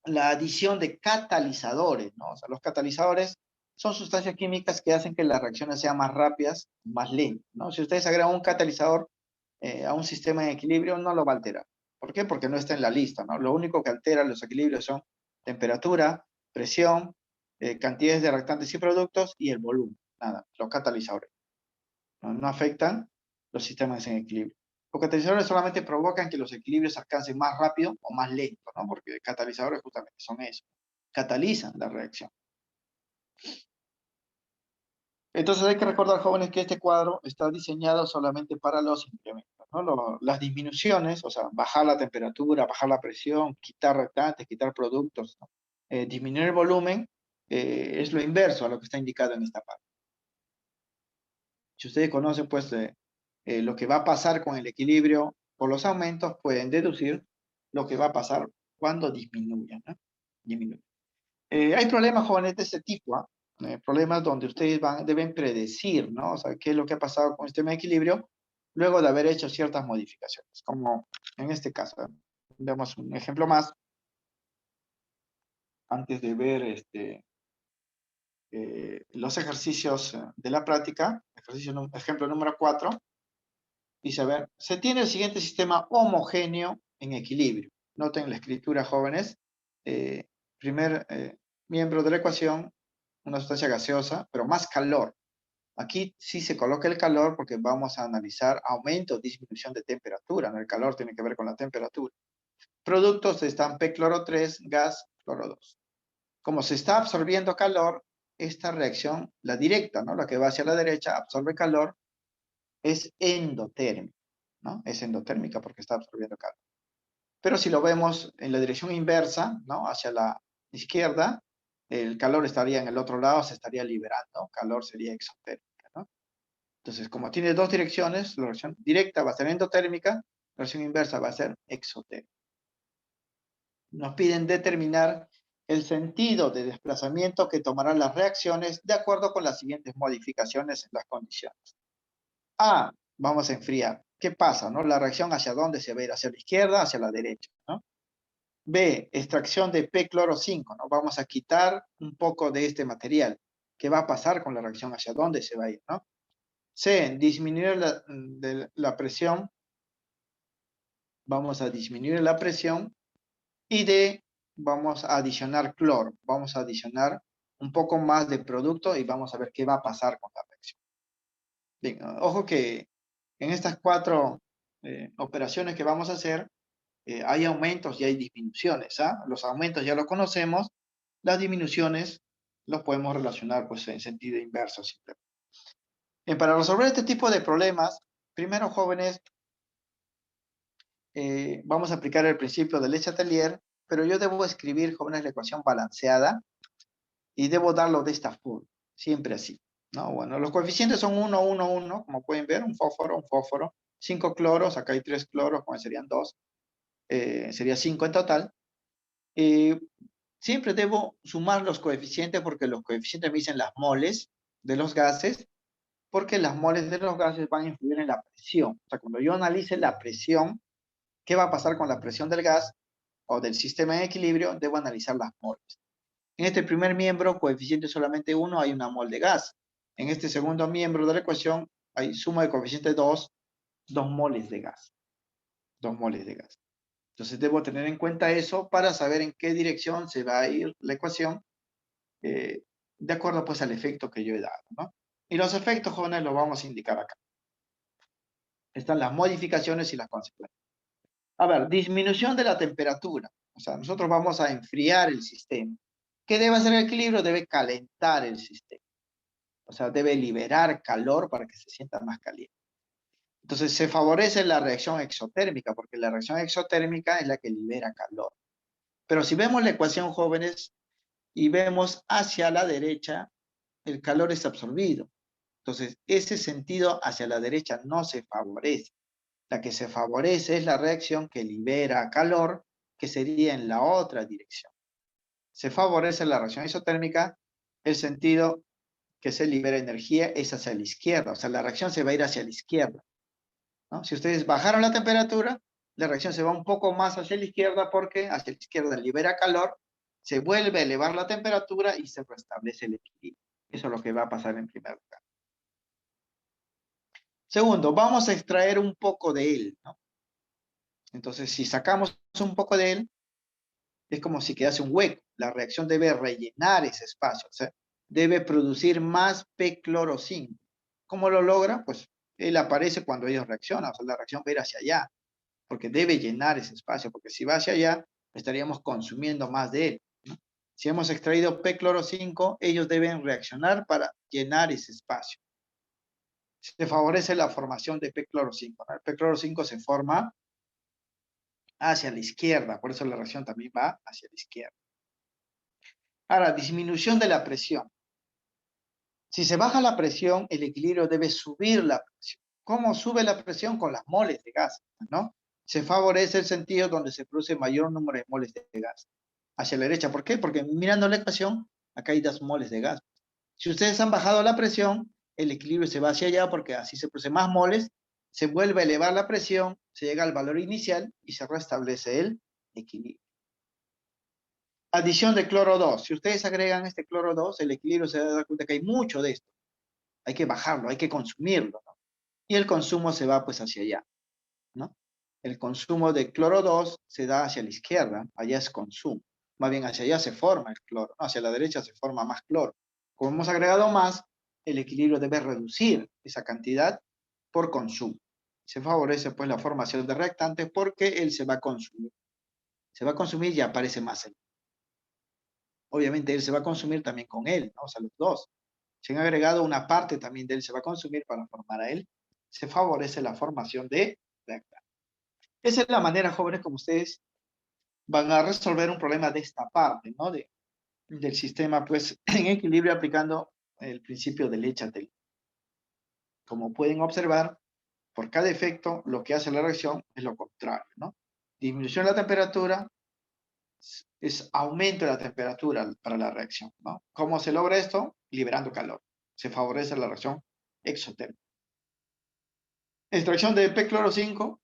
la adición de catalizadores, ¿no? O sea, los catalizadores son sustancias químicas que hacen que las reacciones sean más rápidas, más lentas, ¿no? Si ustedes agregan un catalizador a un sistema en equilibrio, no lo va a alterar. ¿Por qué? Porque no está en la lista, ¿no? Lo único que altera los equilibrios son temperatura, presión, cantidades de reactantes y productos y el volumen. Nada, los catalizadores. No afectan los sistemas en equilibrio. Los catalizadores solamente provocan que los equilibrios alcancen más rápido o más lento, ¿no? Porque catalizadores justamente son eso, catalizan la reacción. Entonces hay que recordar, jóvenes, que este cuadro está diseñado solamente para los incrementos, ¿no? Las disminuciones, o sea, bajar la temperatura, bajar la presión, quitar reactantes, quitar productos, ¿no? Disminuir el volumen, es lo inverso a lo que está indicado en esta parte. Si ustedes conocen, pues, lo que va a pasar con el equilibrio por los aumentos, pueden deducir lo que va a pasar cuando disminuyan, ¿no? Disminuyen. Hay problemas, jóvenes, de este tipo, ¿ah? Problemas donde ustedes deben predecir, ¿no? O sea, qué es lo que ha pasado con el sistema de equilibrio luego de haber hecho ciertas modificaciones, como en este caso, ¿eh? Veamos un ejemplo más antes de ver los ejercicios de la práctica. Ejemplo número 4. Dice, a ver, se tiene el siguiente sistema homogéneo en equilibrio. Noten la escritura, jóvenes. Primer miembro de la ecuación, una sustancia gaseosa, pero más calor. Aquí sí se coloca el calor porque vamos a analizar aumento o disminución de temperatura, ¿no? El calor tiene que ver con la temperatura. Productos están P-cloro 3, gas, cloro 2. Como se está absorbiendo calor, esta reacción, la directa, ¿no? La que va hacia la derecha, absorbe calor, es endotérmica, ¿no? Es endotérmica porque está absorbiendo calor. Pero si lo vemos en la dirección inversa, ¿no? Hacia la izquierda, el calor estaría en el otro lado, se estaría liberando, calor sería exotérmica, ¿no? Entonces, como tiene dos direcciones, la dirección directa va a ser endotérmica, la dirección inversa va a ser exotérmica. Nos piden determinar el sentido de desplazamiento que tomarán las reacciones de acuerdo con las siguientes modificaciones en las condiciones. A, vamos a enfriar. ¿Qué pasa, no? La reacción hacia dónde se va a ir, hacia la izquierda, hacia la derecha, ¿no? B, extracción de P-cloro 5, ¿no? Vamos a quitar un poco de este material. ¿Qué va a pasar con la reacción? ¿Hacia dónde se va a ir, no? C, disminuir la presión. Vamos a disminuir la presión. Y D, vamos a adicionar cloro. Vamos a adicionar un poco más de producto y vamos a ver qué va a pasar con la reacción. Bien, ojo que en estas 4 operaciones que vamos a hacer, hay aumentos y hay disminuciones. ¿Ah? Los aumentos ya los conocemos, las disminuciones los podemos relacionar pues, en sentido inverso. Simplemente. Bien, para resolver este tipo de problemas, primero, jóvenes, vamos a aplicar el principio de Le Chatelier, pero yo debo escribir, jóvenes, la ecuación balanceada y debo darlo de esta forma, siempre así. ¿No? Bueno, los coeficientes son 1, 1, 1, como pueden ver, un fósforo, 5 cloros, acá hay 3 cloros, como serían 2, sería 5 en total. Siempre debo sumar los coeficientes porque los coeficientes me dicen las moles de los gases, porque las moles de los gases van a influir en la presión. O sea, cuando yo analice la presión, ¿qué va a pasar con la presión del gas o del sistema en equilibrio? Debo analizar las moles. En este primer miembro, coeficiente solamente 1, hay una mol de gas. En este segundo miembro de la ecuación, hay suma de coeficiente 2, 2 moles de gas. 2 moles de gas. Entonces debo tener en cuenta eso para saber en qué dirección se va a ir la ecuación de acuerdo pues al efecto que yo he dado, ¿no? Y los efectos, jóvenes, los vamos a indicar acá. Están las modificaciones y las consecuencias. A ver, disminución de la temperatura. O sea, nosotros vamos a enfriar el sistema. ¿Qué debe hacer el equilibrio? Debe calentar el sistema. O sea, debe liberar calor para que se sienta más caliente. Entonces, se favorece la reacción exotérmica, porque la reacción exotérmica es la que libera calor. Pero si vemos la ecuación, jóvenes, y vemos hacia la derecha, el calor es absorbido. Entonces, ese sentido hacia la derecha no se favorece. La que se favorece es la reacción que libera calor, que sería en la otra dirección. Se favorece la reacción isotérmica, el sentido que se libera energía es hacia la izquierda, o sea, la reacción se va a ir hacia la izquierda, ¿no? Si ustedes bajaron la temperatura, la reacción se va un poco más hacia la izquierda porque hacia la izquierda libera calor, se vuelve a elevar la temperatura y se restablece el equilibrio. Eso es lo que va a pasar en primer lugar. Segundo, vamos a extraer un poco de él, ¿no? Entonces, si sacamos un poco de él, es como si quedase un hueco. La reacción debe rellenar ese espacio, o sea, debe producir más P-cloro 5. ¿Cómo lo logra? Pues él aparece cuando ellos reaccionan, o sea, la reacción va a ir hacia allá, porque debe llenar ese espacio, porque si va hacia allá, estaríamos consumiendo más de él, ¿no? Si hemos extraído P-cloro 5, ellos deben reaccionar para llenar ese espacio. Se favorece la formación de P-cloro 5, ¿no? El P-cloro 5 se forma hacia la izquierda, por eso la reacción también va hacia la izquierda. Ahora, disminución de la presión. Si se baja la presión, el equilibrio debe subir la presión. ¿Cómo sube la presión? Con las moles de gas, ¿no? Se favorece el sentido donde se produce mayor número de moles de gas. Hacia la derecha, ¿por qué? Porque mirando la ecuación, acá hay 2 moles de gas. Si ustedes han bajado la presión, el equilibrio se va hacia allá porque así se produce más moles, se vuelve a elevar la presión, se llega al valor inicial y se restablece el equilibrio. Adición de cloro 2. Si ustedes agregan este cloro 2, el equilibrio se da cuenta que hay mucho de esto. Hay que bajarlo, hay que consumirlo, ¿no? Y el consumo se va pues hacia allá, ¿no? El consumo de cloro 2 se da hacia la izquierda, allá es consumo. Más bien hacia allá se forma el cloro, ¿no? Hacia la derecha se forma más cloro. Como hemos agregado más, el equilibrio debe reducir esa cantidad por consumo. Se favorece pues la formación de reactantes porque él se va a consumir. Se va a consumir y aparece más él. Obviamente él se va a consumir también con él, ¿no? O sea, los dos. Si han agregado una parte también de él se va a consumir para formar a él, se favorece la formación de reactantes. Esa es la manera, jóvenes, como ustedes van a resolver un problema de esta parte, ¿no? Del sistema, pues, en equilibrio aplicando el principio de Le Chatelier. Como pueden observar, por cada efecto, lo que hace la reacción es lo contrario, ¿no? Disminución de la temperatura es aumento de la temperatura para la reacción, ¿no? ¿Cómo se logra esto? Liberando calor. Se favorece la reacción exotérmica. Extracción de P-cloro 5,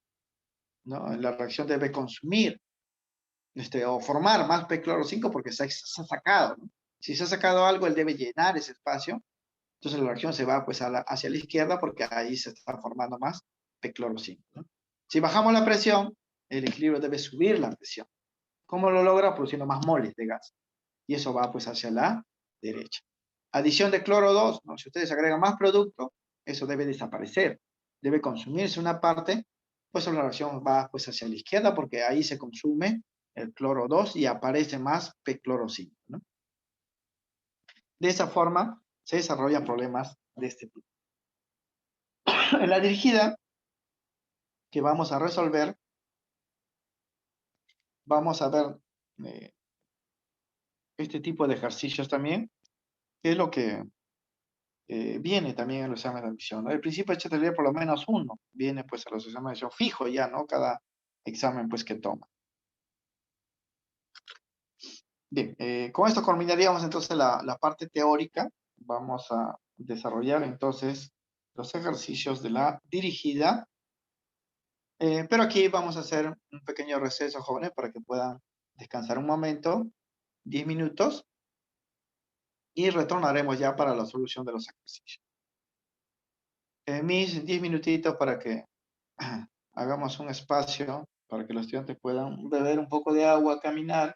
¿no? La reacción debe consumir o formar más P-cloro 5 porque se ha sacado, ¿no? Si se ha sacado algo, él debe llenar ese espacio. Entonces la reacción se va pues hacia la izquierda porque ahí se está formando más P-cloro 5, ¿no? Si bajamos la presión, el equilibrio debe subir la presión. ¿Cómo lo logra? Produciendo más moles de gas. Y eso va pues hacia la derecha. Adición de cloro 2, ¿no? Si ustedes agregan más producto, eso debe desaparecer. Debe consumirse una parte, pues la reacción va pues hacia la izquierda porque ahí se consume el cloro 2 y aparece más P-cloro 5, ¿no? De esa forma se desarrollan problemas de este tipo. En la dirigida que vamos a resolver, vamos a ver eh, este tipo de ejercicios también, que es lo que viene también en los exámenes de admisión, ¿no? El principio de HTLV por lo menos uno viene pues a los exámenes de admisión fijo ya, ¿no? Cada examen pues que toma. Bien, con esto culminaríamos entonces la parte teórica. Vamos a desarrollar entonces los ejercicios de la dirigida. Pero aquí vamos a hacer un pequeño receso, jóvenes, para que puedan descansar un momento, 10 minutos, y retornaremos ya para la solución de los ejercicios. Mis 10 minutitos para que hagamos un espacio para que los estudiantes puedan beber un poco de agua, caminar